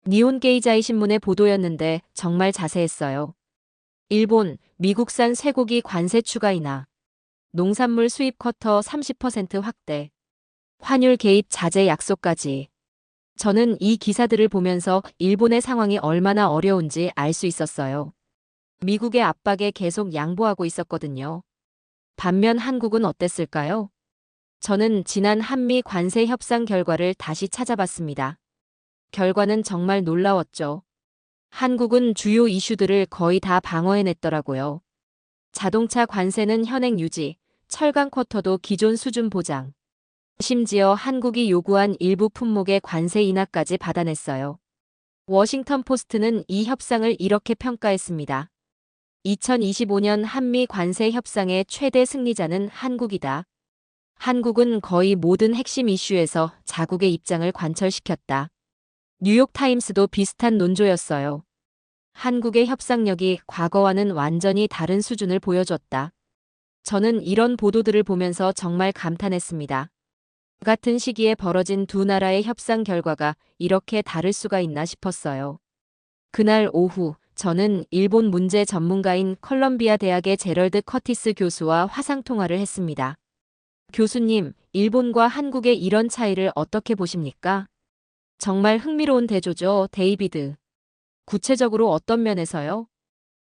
S3: 니혼게이자이 신문의 보도였는데 정말 자세했어요. 일본, 미국산 쇠고기 관세 추가 인하, 농산물 수입 쿼터 30% 확대, 환율 개입 자제 약속까지. 저는 이 기사들을 보면서 일본의 상황이 얼마나 어려운지 알 수 있었어요. 미국의 압박에 계속 양보하고 있었거든요. 반면 한국은 어땠을까요? 저는 지난 한미 관세 협상 결과를 다시 찾아봤습니다. 결과는 정말 놀라웠죠. 한국은 주요 이슈들을 거의 다 방어해냈더라고요. 자동차 관세는 현행 유지, 철강 쿼터도 기존 수준 보장. 심지어 한국이 요구한 일부 품목의 관세 인하까지 받아냈어요. 워싱턴 포스트는 이 협상을 이렇게 평가했습니다. 2025년 한미 관세 협상의 최대 승리자는 한국이다. 한국은 거의 모든 핵심 이슈에서 자국의 입장을 관철시켰다. 뉴욕타임스도 비슷한 논조였어요. 한국의 협상력이 과거와는 완전히 다른 수준을 보여줬다. 저는 이런 보도들을 보면서 정말 감탄했습니다. 같은 시기에 벌어진 두 나라의 협상 결과가 이렇게 다를 수가 있나 싶었어요. 그날 오후, 저는 일본 문제 전문가인 컬럼비아 대학의 제럴드 커티스 교수와 화상통화를 했습니다. 교수님, 일본과 한국의 이런 차이를 어떻게 보십니까? 정말 흥미로운 대조죠, 데이비드. 구체적으로 어떤 면에서요?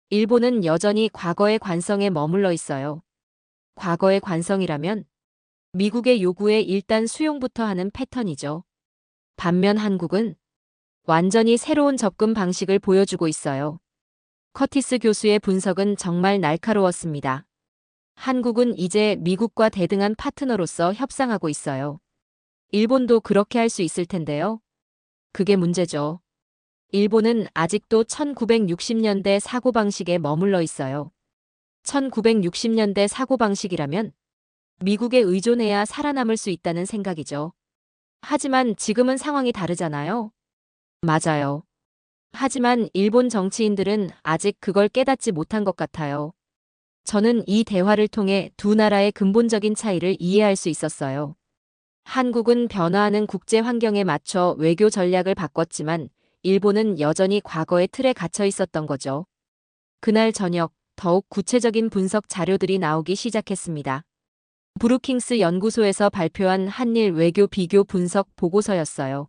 S3: 일본은 여전히 과거의 관성에 머물러 있어요. 과거의 관성이라면 미국의 요구에 일단 수용부터 하는 패턴이죠. 반면 한국은 완전히 새로운 접근 방식을 보여주고 있어요. 커티스 교수의 분석은 정말 날카로웠습니다. 한국은 이제 미국과 대등한 파트너로서 협상하고 있어요. 일본도 그렇게 할 수 있을 텐데요. 그게 문제죠. 일본은 아직도 1960년대 사고방식에 머물러 있어요. 1960년대 사고방식이라면 미국에 의존해야 살아남을 수 있다는 생각이죠. 하지만 지금은 상황이 다르잖아요. 맞아요. 하지만 일본 정치인들은 아직 그걸 깨닫지 못한 것 같아요. 저는 이 대화를 통해 두 나라의 근본적인 차이를 이해할 수 있었어요. 한국은 변화하는 국제 환경에 맞춰 외교 전략을 바꿨지만 일본은 여전히 과거의 틀에 갇혀 있었던 거죠. 그날 저녁 더욱 구체적인 분석 자료들이 나오기 시작했습니다. 브루킹스 연구소에서 발표한 한일 외교 비교 분석 보고서였어요.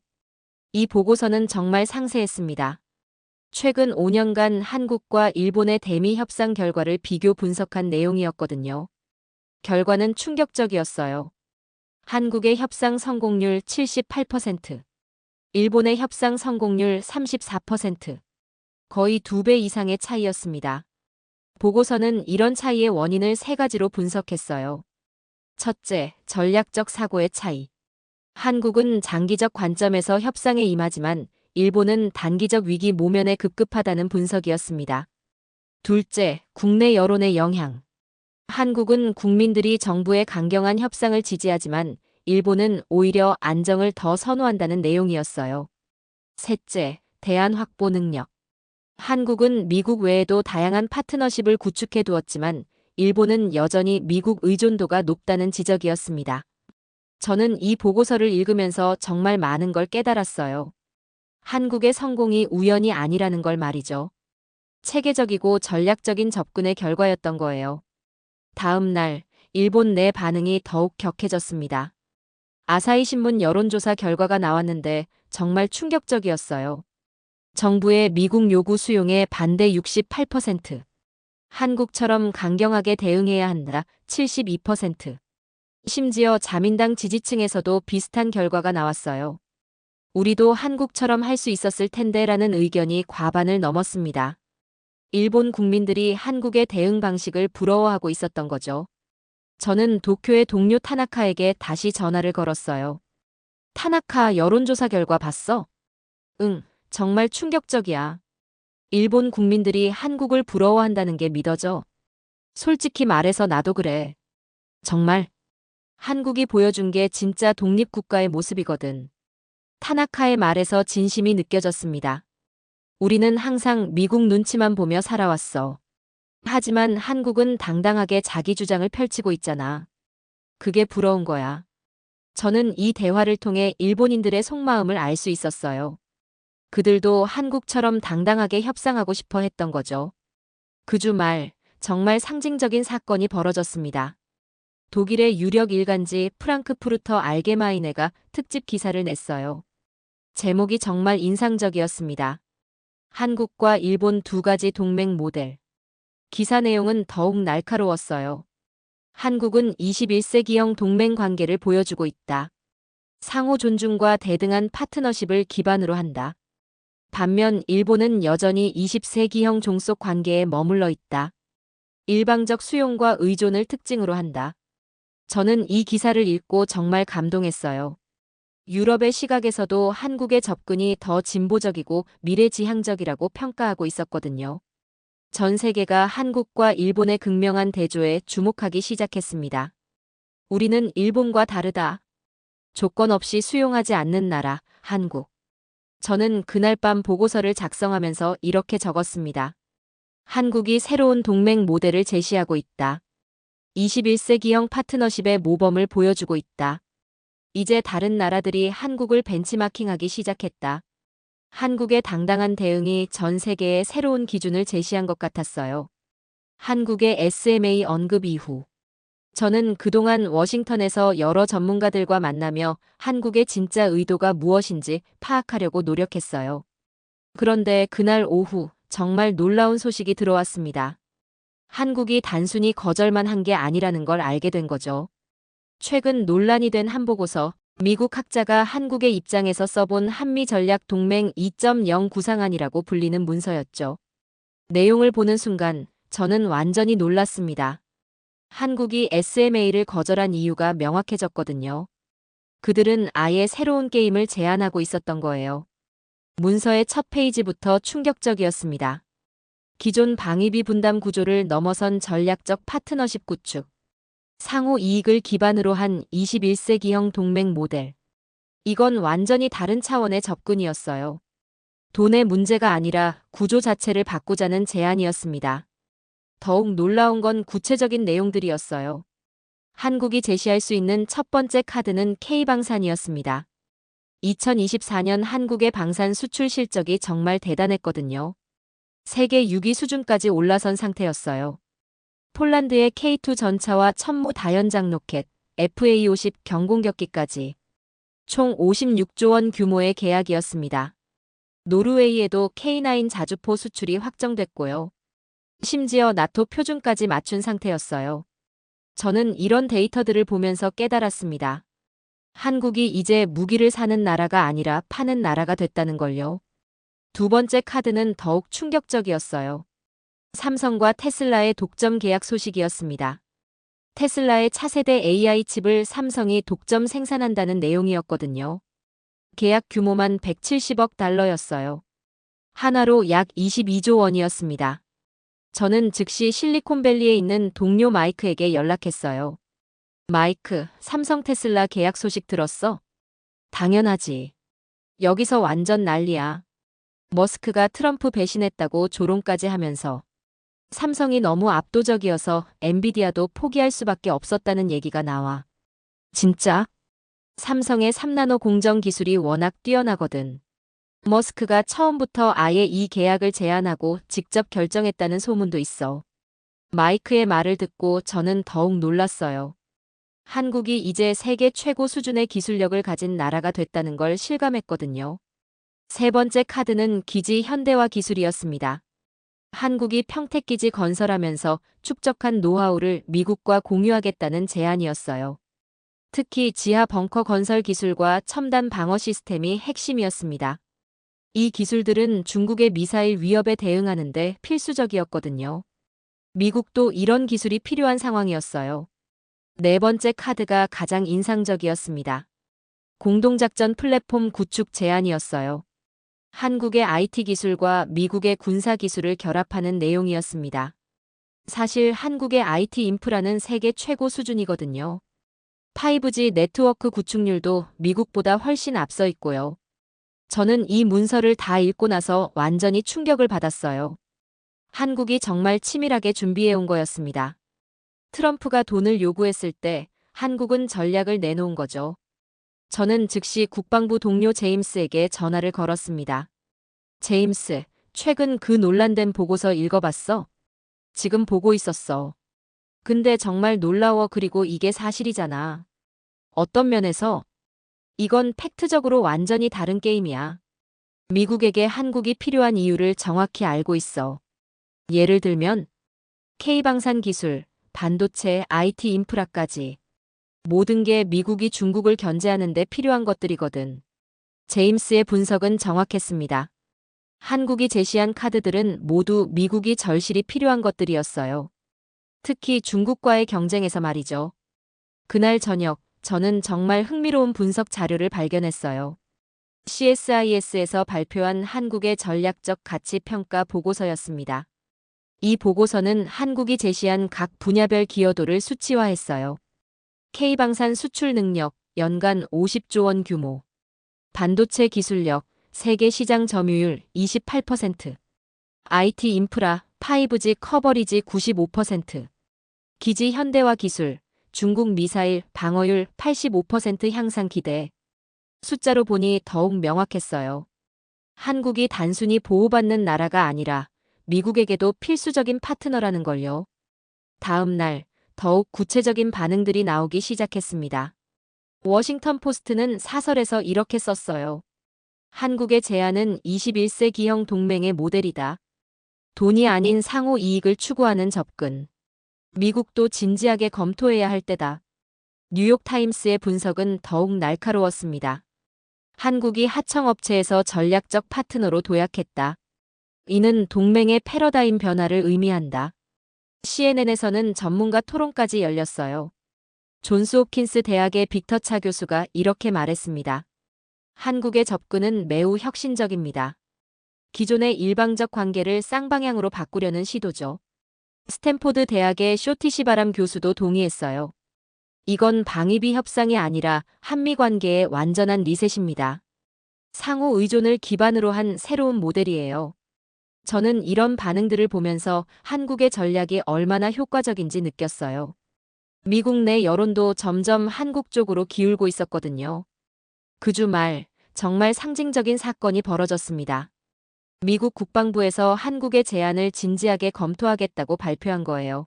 S3: 이 보고서는 정말 상세했습니다. 최근 5년간 한국과 일본의 대미 협상 결과를 비교 분석한 내용이었거든요. 결과는 충격적이었어요. 한국의 협상 성공률 78%, 일본의 협상 성공률 34%, 거의 2배 이상의 차이였습니다. 보고서는 이런 차이의 원인을 세 가지로 분석했어요. 첫째, 전략적 사고의 차이. 한국은 장기적 관점에서 협상에 임하지만 일본은 단기적 위기 모면에 급급하다는 분석이었습니다. 둘째, 국내 여론의 영향. 한국은 국민들이 정부의 강경한 협상을 지지하지만 일본은 오히려 안정을 더 선호한다는 내용이었어요. 셋째, 대안 확보 능력. 한국은 미국 외에도 다양한 파트너십을 구축해 두었지만 일본은 여전히 미국 의존도가 높다는 지적이었습니다. 저는 이 보고서를 읽으면서 정말 많은 걸 깨달았어요. 한국의 성공이 우연이 아니라는 걸 말이죠. 체계적이고 전략적인 접근의 결과였던 거예요. 다음 날, 일본 내 반응이 더욱 격해졌습니다. 아사히 신문 여론조사 결과가 나왔는데 정말 충격적이었어요. 정부의 미국 요구 수용에 반대 68%. 한국처럼 강경하게 대응해야 한다 72%. 심지어 자민당 지지층에서도 비슷한 결과가 나왔어요. 우리도 한국처럼 할 수 있었을 텐데라는 의견이 과반을 넘었습니다. 일본 국민들이 한국의 대응 방식을 부러워하고 있었던 거죠. 저는 도쿄의 동료 타나카에게 다시 전화를 걸었어요. 타나카 여론조사 결과 봤어? 응, 정말 충격적이야. 일본 국민들이 한국을 부러워한다는 게 믿어져. 솔직히 말해서 나도 그래. 정말 한국이 보여준 게 진짜 독립국가의 모습이거든. 타나카의 말에서 진심이 느껴졌습니다. 우리는 항상 미국 눈치만 보며 살아왔어. 하지만 한국은 당당하게 자기 주장을 펼치고 있잖아. 그게 부러운 거야. 저는 이 대화를 통해 일본인들의 속마음을 알 수 있었어요. 그들도 한국처럼 당당하게 협상하고 싶어 했던 거죠. 그 주말 정말 상징적인 사건이 벌어졌습니다. 독일의 유력 일간지 프랑크푸르터 알게마이네가 특집 기사를 냈어요. 제목이 정말 인상적이었습니다. 한국과 일본 두 가지 동맹 모델. 기사 내용은 더욱 날카로웠어요. 한국은 21세기형 동맹 관계를 보여주고 있다. 상호 존중과 대등한 파트너십을 기반으로 한다. 반면 일본은 여전히 20세기형 종속 관계에 머물러 있다. 일방적 수용과 의존을 특징으로 한다. 저는 이 기사를 읽고 정말 감동했어요. 유럽의 시각에서도 한국의 접근이 더 진보적이고 미래지향적이라고 평가하고 있었거든요. 전 세계가 한국과 일본의 극명한 대조에 주목하기 시작했습니다. 우리는 일본과 다르다. 조건 없이 수용하지 않는 나라, 한국. 저는 그날 밤 보고서를 작성하면서 이렇게 적었습니다. 한국이 새로운 동맹 모델을 제시하고 있다. 21세기형 파트너십의 모범을 보여주고 있다. 이제 다른 나라들이 한국을 벤치마킹하기 시작했다. 한국의 당당한 대응이 전 세계에 새로운 기준을 제시한 것 같았어요. 한국의 SMA 언급 이후 저는 그동안 워싱턴에서 여러 전문가들과 만나며 한국의 진짜 의도가 무엇인지 파악하려고 노력했어요. 그런데 그날 오후 정말 놀라운 소식이 들어왔습니다. 한국이 단순히 거절만 한 게 아니라는 걸 알게 된 거죠. 최근 논란이 된 한 보고서, 미국 학자가 한국의 입장에서 써본 한미전략 동맹 2.0 구상안이라고 불리는 문서였죠. 내용을 보는 순간 저는 완전히 놀랐습니다. 한국이 SMA를 거절한 이유가 명확해졌거든요. 그들은 아예 새로운 게임을 제안하고 있었던 거예요. 문서의 첫 페이지부터 충격적이었습니다. 기존 방위비 분담 구조를 넘어선 전략적 파트너십 구축. 상호 이익을 기반으로 한 21세기형 동맹 모델. 이건 완전히 다른 차원의 접근이었어요. 돈의 문제가 아니라 구조 자체를 바꾸자는 제안이었습니다. 더욱 놀라운 건 구체적인 내용들이었어요. 한국이 제시할 수 있는 첫 번째 카드는 K방산이었습니다. 2024년 한국의 방산 수출 실적이 정말 대단했거든요. 세계 6위 수준까지 올라선 상태였어요. 폴란드의 K2 전차와 천무 다연장 로켓, FA-50 경공격기까지 총 56조 원 규모의 계약이었습니다. 노르웨이에도 K9 자주포 수출이 확정됐고요. 심지어 나토 표준까지 맞춘 상태였어요. 저는 이런 데이터들을 보면서 깨달았습니다. 한국이 이제 무기를 사는 나라가 아니라 파는 나라가 됐다는 걸요. 두 번째 카드는 더욱 충격적이었어요. 삼성과 테슬라의 독점 계약 소식이었습니다. 테슬라의 차세대 AI 칩을 삼성이 독점 생산한다는 내용이었거든요. 계약 규모만 170억 달러였어요. 하나로 약 22조 원이었습니다. 저는 즉시 실리콘밸리에 있는 동료 마이크에게 연락했어요. 마이크, 삼성 테슬라 계약 소식 들었어? 당연하지. 여기서 완전 난리야. 머스크가 트럼프 배신했다고 조롱까지 하면서 삼성이 너무 압도적이어서 엔비디아도 포기할 수밖에 없었다는 얘기가 나와. 진짜? 삼성의 3나노 공정 기술이 워낙 뛰어나거든. 머스크가 처음부터 아예 이 계약을 제안하고 직접 결정했다는 소문도 있어. 마이크의 말을 듣고 저는 더욱 놀랐어요. 한국이 이제 세계 최고 수준의 기술력을 가진 나라가 됐다는 걸 실감했거든요. 세 번째 카드는 기지 현대화 기술이었습니다. 한국이 평택기지 건설하면서 축적한 노하우를 미국과 공유하겠다는 제안이었어요. 특히 지하 벙커 건설 기술과 첨단 방어 시스템이 핵심이었습니다. 이 기술들은 중국의 미사일 위협에 대응하는 데 필수적이었거든요. 미국도 이런 기술이 필요한 상황이었어요. 네 번째 카드가 가장 인상적이었습니다. 공동작전 플랫폼 구축 제안이었어요. 한국의 IT 기술과 미국의 군사 기술을 결합하는 내용이었습니다. 사실 한국의 IT 인프라는 세계 최고 수준이거든요. 5G 네트워크 구축률도 미국보다 훨씬 앞서 있고요. 저는 이 문서를 다 읽고 나서 완전히 충격을 받았어요. 한국이 정말 치밀하게 준비해온 거였습니다. 트럼프가 돈을 요구했을 때 한국은 전략을 내놓은 거죠. 저는 즉시 국방부 동료 제임스에게 전화를 걸었습니다. 제임스, 최근 그 논란된 보고서 읽어봤어? 지금 보고 있었어. 근데 정말 놀라워. 그리고 이게 사실이잖아. 어떤 면에서? 이건 팩트적으로 완전히 다른 게임이야. 미국에게 한국이 필요한 이유를 정확히 알고 있어. 예를 들면 K방산 기술, 반도체, IT 인프라까지. 모든 게 미국이 중국을 견제하는 데 필요한 것들이거든. 제임스의 분석은 정확했습니다. 한국이 제시한 카드들은 모두 미국이 절실히 필요한 것들이었어요. 특히 중국과의 경쟁에서 말이죠. 그날 저녁, 저는 정말 흥미로운 분석 자료를 발견했어요. CSIS에서 발표한 한국의 전략적 가치 평가 보고서였습니다. 이 보고서는 한국이 제시한 각 분야별 기여도를 수치화했어요. K방산 수출 능력, 연간 50조 원 규모. 반도체 기술력, 세계 시장 점유율 28%. IT 인프라, 5G 커버리지 95%. 기지 현대화 기술, 중국 미사일 방어율 85% 향상 기대. 숫자로 보니 더욱 명확했어요. 한국이 단순히 보호받는 나라가 아니라 미국에게도 필수적인 파트너라는 걸요. 다음 날, 더욱 구체적인 반응들이 나오기 시작했습니다. 워싱턴 포스트는 사설에서 이렇게 썼어요. 한국의 제안은 21세기형 동맹의 모델이다. 돈이 아닌 상호 이익을 추구하는 접근. 미국도 진지하게 검토해야 할 때다. 뉴욕타임스의 분석은 더욱 날카로웠습니다. 한국이 하청업체에서 전략적 파트너로 도약했다. 이는 동맹의 패러다임 변화를 의미한다. CNN에서는 전문가 토론까지 열렸어요. 존스 홉킨스 대학의 빅터 차 교수가 이렇게 말했습니다. 한국의 접근은 매우 혁신적입니다. 기존의 일방적 관계를 쌍방향으로 바꾸려는 시도죠. 스탠포드 대학의 쇼티시바람 교수도 동의했어요. 이건 방위비 협상이 아니라 한미 관계의 완전한 리셋입니다. 상호 의존을 기반으로 한 새로운 모델이에요. 저는 이런 반응들을 보면서 한국의 전략이 얼마나 효과적인지 느꼈어요. 미국 내 여론도 점점 한국 쪽으로 기울고 있었거든요. 그 주말, 정말 상징적인 사건이 벌어졌습니다. 미국 국방부에서 한국의 제안을 진지하게 검토하겠다고 발표한 거예요.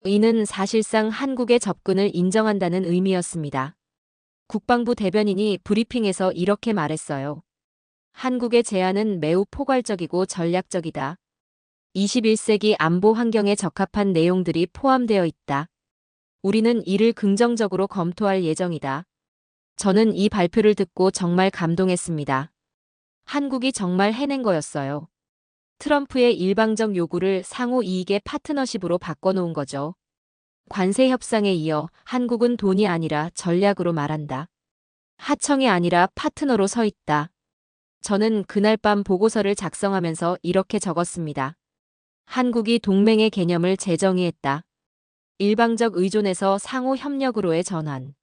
S3: 이는 사실상 한국의 접근을 인정한다는 의미였습니다. 국방부 대변인이 브리핑에서 이렇게 말했어요. 한국의 제안은 매우 포괄적이고 전략적이다. 21세기 안보 환경에 적합한 내용들이 포함되어 있다. 우리는 이를 긍정적으로 검토할 예정이다. 저는 이 발표를 듣고 정말 감동했습니다. 한국이 정말 해낸 거였어요. 트럼프의 일방적 요구를 상호 이익의 파트너십으로 바꿔놓은 거죠. 관세 협상에 이어 한국은 돈이 아니라 전략으로 말한다. 하청이 아니라 파트너로 서 있다. 저는 그날 밤 보고서를 작성하면서 이렇게 적었습니다. 한국이 동맹의 개념을 재정의했다. 일방적 의존에서 상호 협력으로의 전환.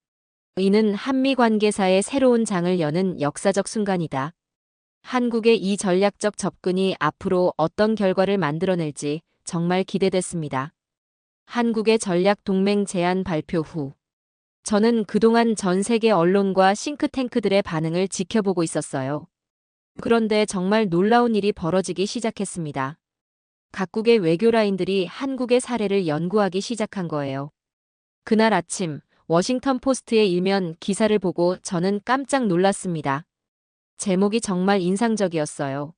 S3: 이는 한미 관계사의 새로운 장을 여는 역사적 순간이다. 한국의 이 전략적 접근이 앞으로 어떤 결과를 만들어낼지 정말 기대됐습니다. 한국의 전략 동맹 제안 발표 후, 저는 그동안 전 세계 언론과 싱크탱크들의 반응을 지켜보고 있었어요. 그런데 정말 놀라운 일이 벌어지기 시작했습니다. 각국의 외교 라인들이 한국의 사례를 연구하기 시작한 거예요. 그날 아침, 워싱턴 포스트의 일면 기사를 보고 저는 깜짝 놀랐습니다. 제목이 정말 인상적이었어요.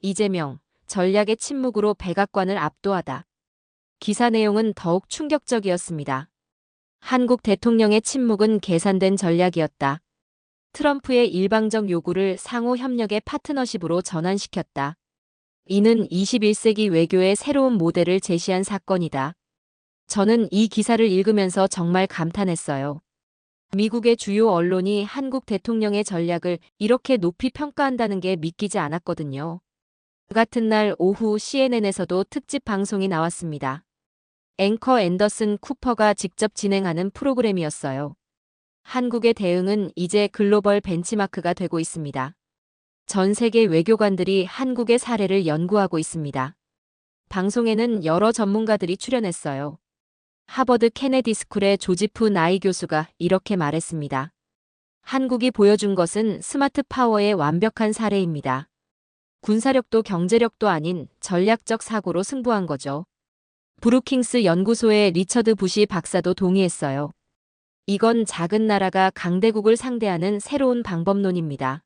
S3: 이재명, 전략의 침묵으로 백악관을 압도하다. 기사 내용은 더욱 충격적이었습니다. 한국 대통령의 침묵은 계산된 전략이었다. 트럼프의 일방적 요구를 상호 협력의 파트너십으로 전환시켰다. 이는 21세기 외교의 새로운 모델을 제시한 사건이다. 저는 이 기사를 읽으면서 정말 감탄했어요. 미국의 주요 언론이 한국 대통령의 전략을 이렇게 높이 평가한다는 게 믿기지 않았거든요. 같은 날 오후 CNN에서도 특집 방송이 나왔습니다. 앵커 앤더슨 쿠퍼가 직접 진행하는 프로그램이었어요. 한국의 대응은 이제 글로벌 벤치마크가 되고 있습니다. 전 세계 외교관들이 한국의 사례를 연구하고 있습니다. 방송에는 여러 전문가들이 출연했어요. 하버드 케네디 스쿨의 조지프 나이 교수가 이렇게 말했습니다. 한국이 보여준 것은 스마트 파워의 완벽한 사례입니다. 군사력도 경제력도 아닌 전략적 사고로 승부한 거죠. 브루킹스 연구소의 리처드 부시 박사도 동의했어요. 이건 작은 나라가 강대국을 상대하는 새로운 방법론입니다.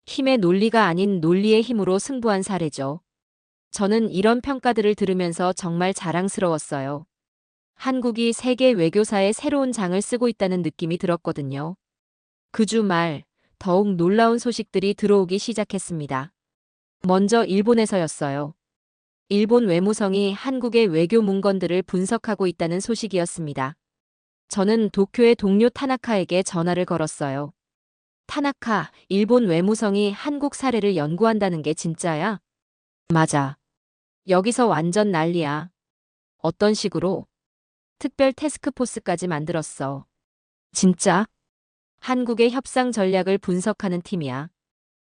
S3: 힘의 논리가 아닌 논리의 힘으로 승부한 사례죠. 저는 이런 평가들을 들으면서 정말 자랑스러웠어요. 한국이 세계 외교사의 새로운 장을 쓰고 있다는 느낌이 들었거든요. 그 주말 더욱 놀라운 소식들이 들어오기 시작했습니다. 먼저 일본에서였어요. 일본 외무성이 한국의 외교 문건들을 분석하고 있다는 소식이었습니다. 저는 도쿄의 동료 타나카에게 전화를 걸었어요. 타나카, 일본 외무성이 한국 사례를 연구한다는 게 진짜야? 맞아. 여기서 완전 난리야. 어떤 식으로? 특별 태스크포스까지 만들었어. 진짜? 한국의 협상 전략을 분석하는 팀이야.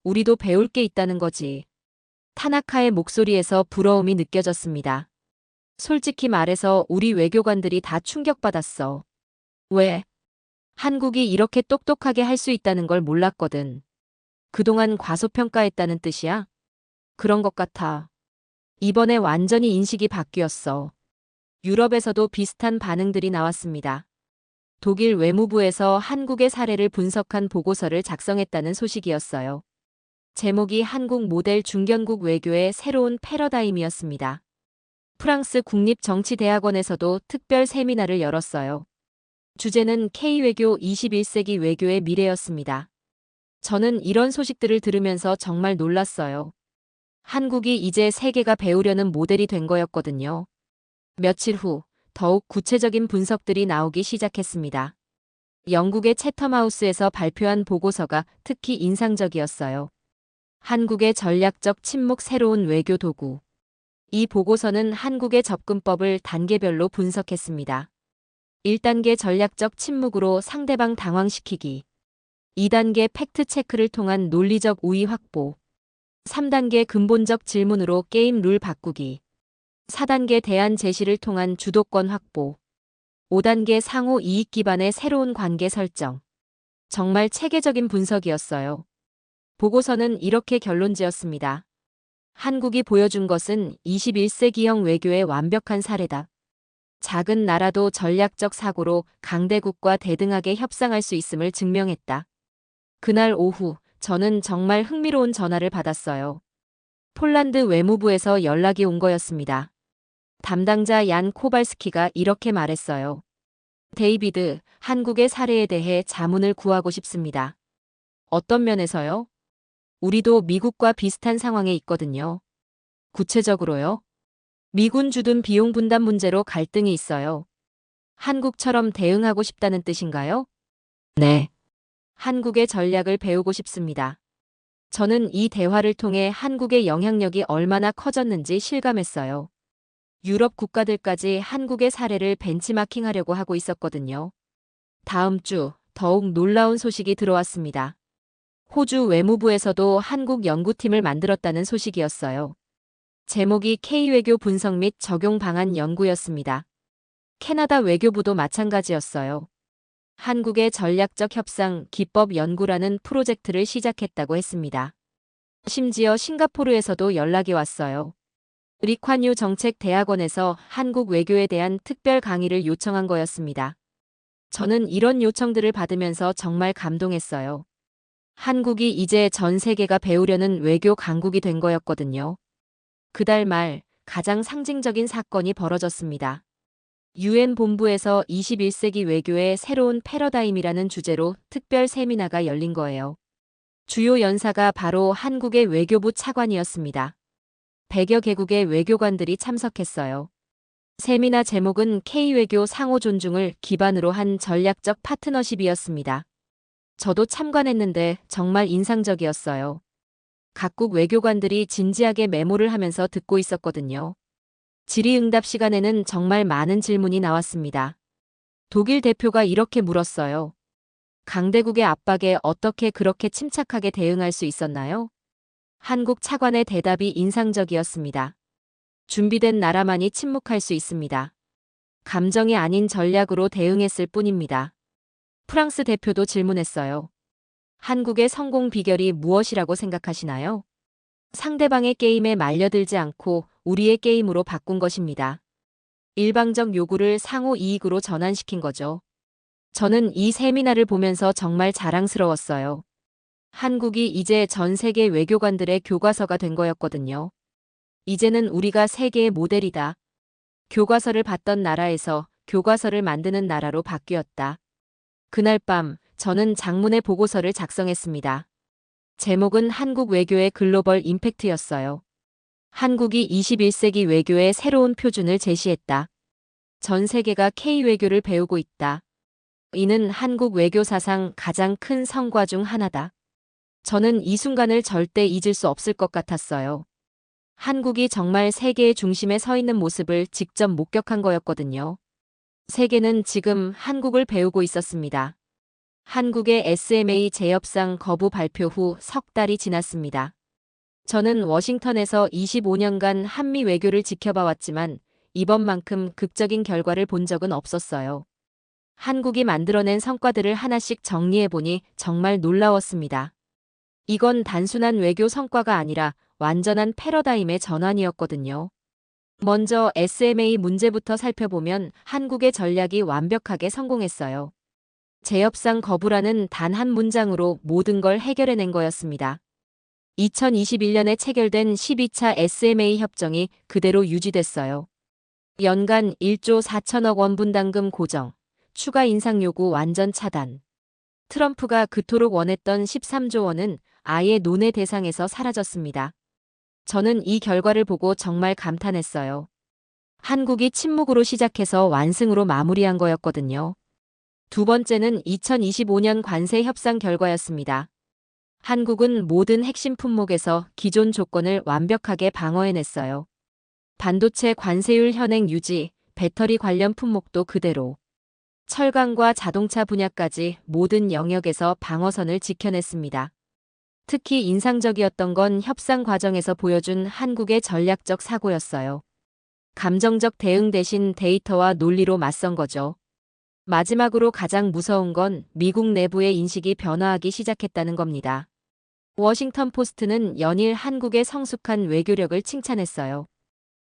S3: 우리도 배울 게 있다는 거지. 타나카의 목소리에서 부러움이 느껴졌습니다. 솔직히 말해서 우리 외교관들이 다 충격받았어. 왜? 한국이 이렇게 똑똑하게 할 수 있다는 걸 몰랐거든. 그동안 과소평가했다는 뜻이야? 그런 것 같아. 이번에 완전히 인식이 바뀌었어. 유럽에서도 비슷한 반응들이 나왔습니다. 독일 외무부에서 한국의 사례를 분석한 보고서를 작성했다는 소식이었어요. 제목이 한국 모델 중견국 외교의 새로운 패러다임이었습니다. 프랑스 국립정치대학원에서도 특별 세미나를 열었어요. 주제는 K외교 21세기 외교의 미래였습니다. 저는 이런 소식들을 들으면서 정말 놀랐어요. 한국이 이제 세계가 배우려는 모델이 된 거였거든요. 며칠 후 더욱 구체적인 분석들이 나오기 시작했습니다. 영국의 채텀하우스에서 발표한 보고서가 특히 인상적이었어요. 한국의 전략적 침묵 새로운 외교 도구. 이 보고서는 한국의 접근법을 단계별로 분석했습니다. 1단계 전략적 침묵으로 상대방 당황시키기. 2단계 팩트체크를 통한 논리적 우위 확보. 3단계 근본적 질문으로 게임 룰 바꾸기. 4단계 대안 제시를 통한 주도권 확보. 5단계 상호 이익 기반의 새로운 관계 설정. 정말 체계적인 분석이었어요. 보고서는 이렇게 결론지었습니다. 한국이 보여준 것은 21세기형 외교의 완벽한 사례다. 작은 나라도 전략적 사고로 강대국과 대등하게 협상할 수 있음을 증명했다. 그날 오후 저는 정말 흥미로운 전화를 받았어요. 폴란드 외무부에서 연락이 온 거였습니다. 담당자 얀 코발스키가 이렇게 말했어요. 데이비드, 한국의 사례에 대해 자문을 구하고 싶습니다. 어떤 면에서요? 우리도 미국과 비슷한 상황에 있거든요. 구체적으로요? 미군 주둔 비용 분담 문제로 갈등이 있어요. 한국처럼 대응하고 싶다는 뜻인가요? 네. 한국의 전략을 배우고 싶습니다. 저는 이 대화를 통해 한국의 영향력이 얼마나 커졌는지 실감했어요. 유럽 국가들까지 한국의 사례를 벤치마킹하려고 하고 있었거든요. 다음 주 더욱 놀라운 소식이 들어왔습니다. 호주 외무부에서도 한국 연구팀을 만들었다는 소식이었어요. 제목이 K외교 분석 및 적용 방안 연구였습니다. 캐나다 외교부도 마찬가지였어요. 한국의 전략적 협상 기법 연구라는 프로젝트를 시작했다고 했습니다. 심지어 싱가포르에서도 연락이 왔어요. 리콴유 정책대학원에서 한국 외교에 대한 특별 강의를 요청한 거였습니다. 저는 이런 요청들을 받으면서 정말 감동했어요. 한국이 이제 전 세계가 배우려는 외교 강국이 된 거였거든요. 그달 말 가장 상징적인 사건이 벌어졌습니다. 유엔 본부에서 21세기 외교의 새로운 패러다임이라는 주제로 특별 세미나가 열린 거예요. 주요 연사가 바로 한국의 외교부 차관이었습니다. 100여 개국의 외교관들이 참석했어요. 세미나 제목은 K-외교 상호 존중을 기반으로 한 전략적 파트너십이었습니다. 저도 참관했는데 정말 인상적이었어요. 각국 외교관들이 진지하게 메모를 하면서 듣고 있었거든요. 질의응답 시간에는 정말 많은 질문이 나왔습니다. 독일 대표가 이렇게 물었어요. 강대국의 압박에 어떻게 그렇게 침착하게 대응할 수 있었나요? 한국 차관의 대답이 인상적이었습니다. 준비된 나라만이 침묵할 수 있습니다. 감정이 아닌 전략으로 대응했을 뿐입니다. 프랑스 대표도 질문했어요. 한국의 성공 비결이 무엇이라고 생각하시나요? 상대방의 게임에 말려들지 않고 우리의 게임으로 바꾼 것입니다. 일방적 요구를 상호 이익으로 전환시킨 거죠. 저는 이 세미나를 보면서 정말 자랑스러웠어요. 한국이 이제 전 세계 외교관들의 교과서가 된 거였거든요. 이제는 우리가 세계의 모델이다. 교과서를 받던 나라에서 교과서를 만드는 나라로 바뀌었다. 그날 밤 저는 장문의 보고서를 작성했습니다. 제목은 한국 외교의 글로벌 임팩트였어요. 한국이 21세기 외교의 새로운 표준을 제시했다. 전 세계가 K-외교를 배우고 있다. 이는 한국 외교 사상 가장 큰 성과 중 하나다. 저는 이 순간을 절대 잊을 수 없을 것 같았어요. 한국이 정말 세계의 중심에 서 있는 모습을 직접 목격한 거였거든요. 세계는 지금 한국을 배우고 있었습니다. 한국의 SMA 재협상 거부 발표 후 석 달이 지났습니다. 저는 워싱턴에서 25년간 한미 외교를 지켜봐왔지만 이번만큼 극적인 결과를 본 적은 없었어요. 한국이 만들어낸 성과들을 하나씩 정리해보니 정말 놀라웠습니다. 이건 단순한 외교 성과가 아니라 완전한 패러다임의 전환이었거든요. 먼저 SMA 문제부터 살펴보면 한국의 전략이 완벽하게 성공했어요. 재협상 거부라는 단 한 문장으로 모든 걸 해결해낸 거였습니다. 2021년에 체결된 12차 SMA 협정이 그대로 유지됐어요. 연간 1조 4천억 원 분담금 고정, 추가 인상 요구 완전 차단. 트럼프가 그토록 원했던 13조 원은 아예 논의 대상에서 사라졌습니다. 저는 이 결과를 보고 정말 감탄했어요. 한국이 침묵으로 시작해서 완승으로 마무리한 거였거든요. 두 번째는 2025년 관세 협상 결과였습니다. 한국은 모든 핵심 품목에서 기존 조건을 완벽하게 방어해냈어요. 반도체 관세율 현행 유지, 배터리 관련 품목도 그대로. 철강과 자동차 분야까지 모든 영역에서 방어선을 지켜냈습니다. 특히 인상적이었던 건 협상 과정에서 보여준 한국의 전략적 사고였어요. 감정적 대응 대신 데이터와 논리로 맞선 거죠. 마지막으로 가장 무서운 건 미국 내부의 인식이 변화하기 시작했다는 겁니다. 워싱턴 포스트는 연일 한국의 성숙한 외교력을 칭찬했어요.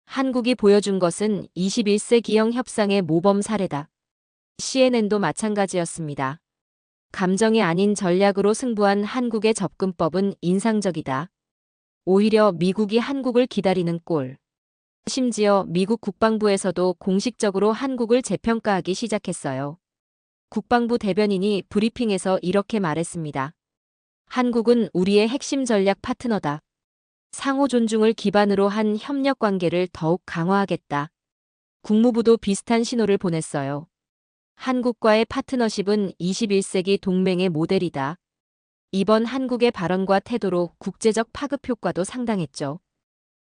S3: 한국이 보여준 것은 21세기형 협상의 모범 사례다. CNN도 마찬가지였습니다. 감정이 아닌 전략으로 승부한 한국의 접근법은 인상적이다. 오히려 미국이 한국을 기다리는 꼴. 심지어 미국 국방부에서도 공식적으로 한국을 재평가하기 시작했어요. 국방부 대변인이 브리핑에서 이렇게 말했습니다. 한국은 우리의 핵심 전략 파트너다. 상호 존중을 기반으로 한 협력 관계를 더욱 강화하겠다. 국무부도 비슷한 신호를 보냈어요. 한국과의 파트너십은 21세기 동맹의 모델이다. 이번 한국의 발언과 태도로 국제적 파급 효과도 상당했죠.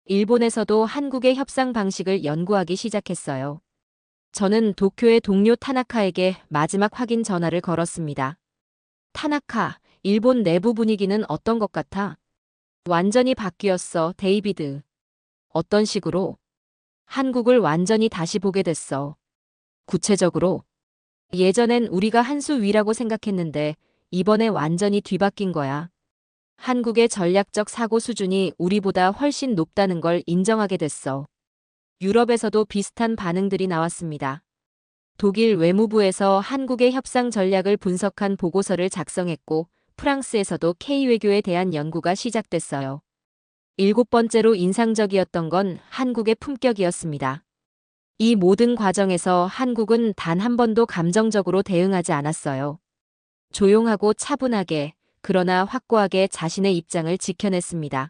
S3: 일본에서도 한국의 협상 방식을 연구하기 시작했어요. 저는 도쿄의 동료 타나카에게 마지막 확인 전화를 걸었습니다. 타나카, 일본 내부 분위기는 어떤 것 같아? 완전히 바뀌었어, 데이비드. 어떤 식으로? 한국을 완전히 다시 보게 됐어. 구체적으로? 예전엔 우리가 한 수 위라고 생각했는데 이번에 완전히 뒤바뀐 거야. 한국의 전략적 사고 수준이 우리보다 훨씬 높다는 걸 인정하게 됐어. 유럽에서도 비슷한 반응들이 나왔습니다. 독일 외무부에서 한국의 협상 전략을 분석한 보고서를 작성했고 프랑스에서도 K-외교에 대한 연구가 시작됐어요. 7번째로 인상적이었던 건 한국의 품격이었습니다. 이 모든 과정에서 한국은 단 한 번도 감정적으로 대응하지 않았어요. 조용하고 차분하게, 그러나 확고하게 자신의 입장을 지켜냈습니다.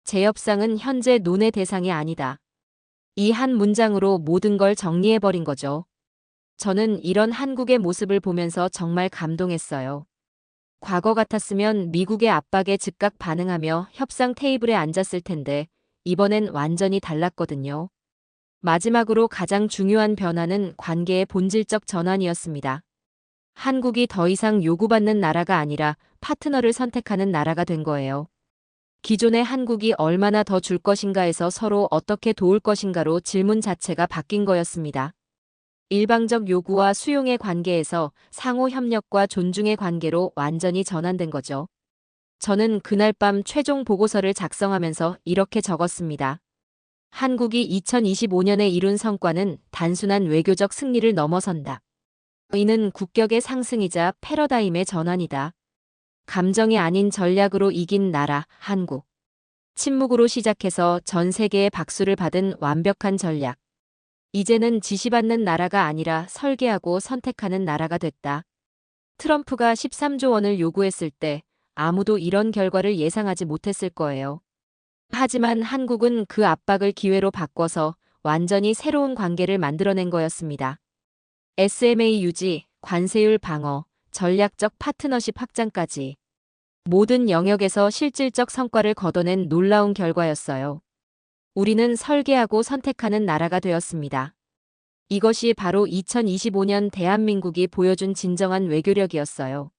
S3: 제 협상은 현재 논의 대상이 아니다. 이 한 문장으로 모든 걸 정리해버린 거죠. 저는 이런 한국의 모습을 보면서 정말 감동했어요. 과거 같았으면 미국의 압박에 즉각 반응하며 협상 테이블에 앉았을 텐데 이번엔 완전히 달랐거든요. 마지막으로 가장 중요한 변화는 관계의 본질적 전환이었습니다. 한국이 더 이상 요구받는 나라가 아니라 파트너를 선택하는 나라가 된 거예요. 기존의 한국이 얼마나 더 줄 것인가에서 서로 어떻게 도울 것인가로 질문 자체가 바뀐 거였습니다. 일방적 요구와 수용의 관계에서 상호 협력과 존중의 관계로 완전히 전환된 거죠. 저는 그날 밤 최종 보고서를 작성하면서 이렇게 적었습니다. 한국이 2025년에 이룬 성과는 단순한 외교적 승리를 넘어선다. 이는 국격의 상승이자 패러다임의 전환이다. 감정이 아닌 전략으로 이긴 나라, 한국. 침묵으로 시작해서 전 세계의 박수를 받은 완벽한 전략. 이제는 지시받는 나라가 아니라 설계하고 선택하는 나라가 됐다. 트럼프가 13조 원을 요구했을 때 아무도 이런 결과를 예상하지 못했을 거예요. 하지만 한국은 그 압박을 기회로 바꿔서 완전히 새로운 관계를 만들어낸 거였습니다. SMA 유지, 관세율 방어, 전략적 파트너십 확장까지 모든 영역에서 실질적 성과를 거둬낸 놀라운 결과였어요. 우리는 설계하고 선택하는 나라가 되었습니다. 이것이 바로 2025년 대한민국이 보여준 진정한 외교력이었어요.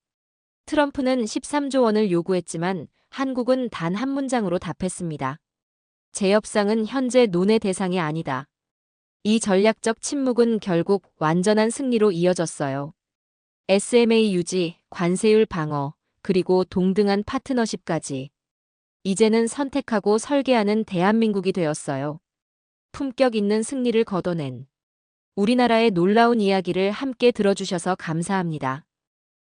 S3: 트럼프는 13조 원을 요구했지만 한국은 단 한 문장으로 답했습니다. 재협상은 현재 논의 대상이 아니다. 이 전략적 침묵은 결국 완전한 승리로 이어졌어요. SMA 유지, 관세율 방어, 그리고 동등한 파트너십까지. 이제는 선택하고 설계하는 대한민국이 되었어요. 품격 있는 승리를 거둬낸 우리나라의 놀라운 이야기를 함께 들어주셔서 감사합니다.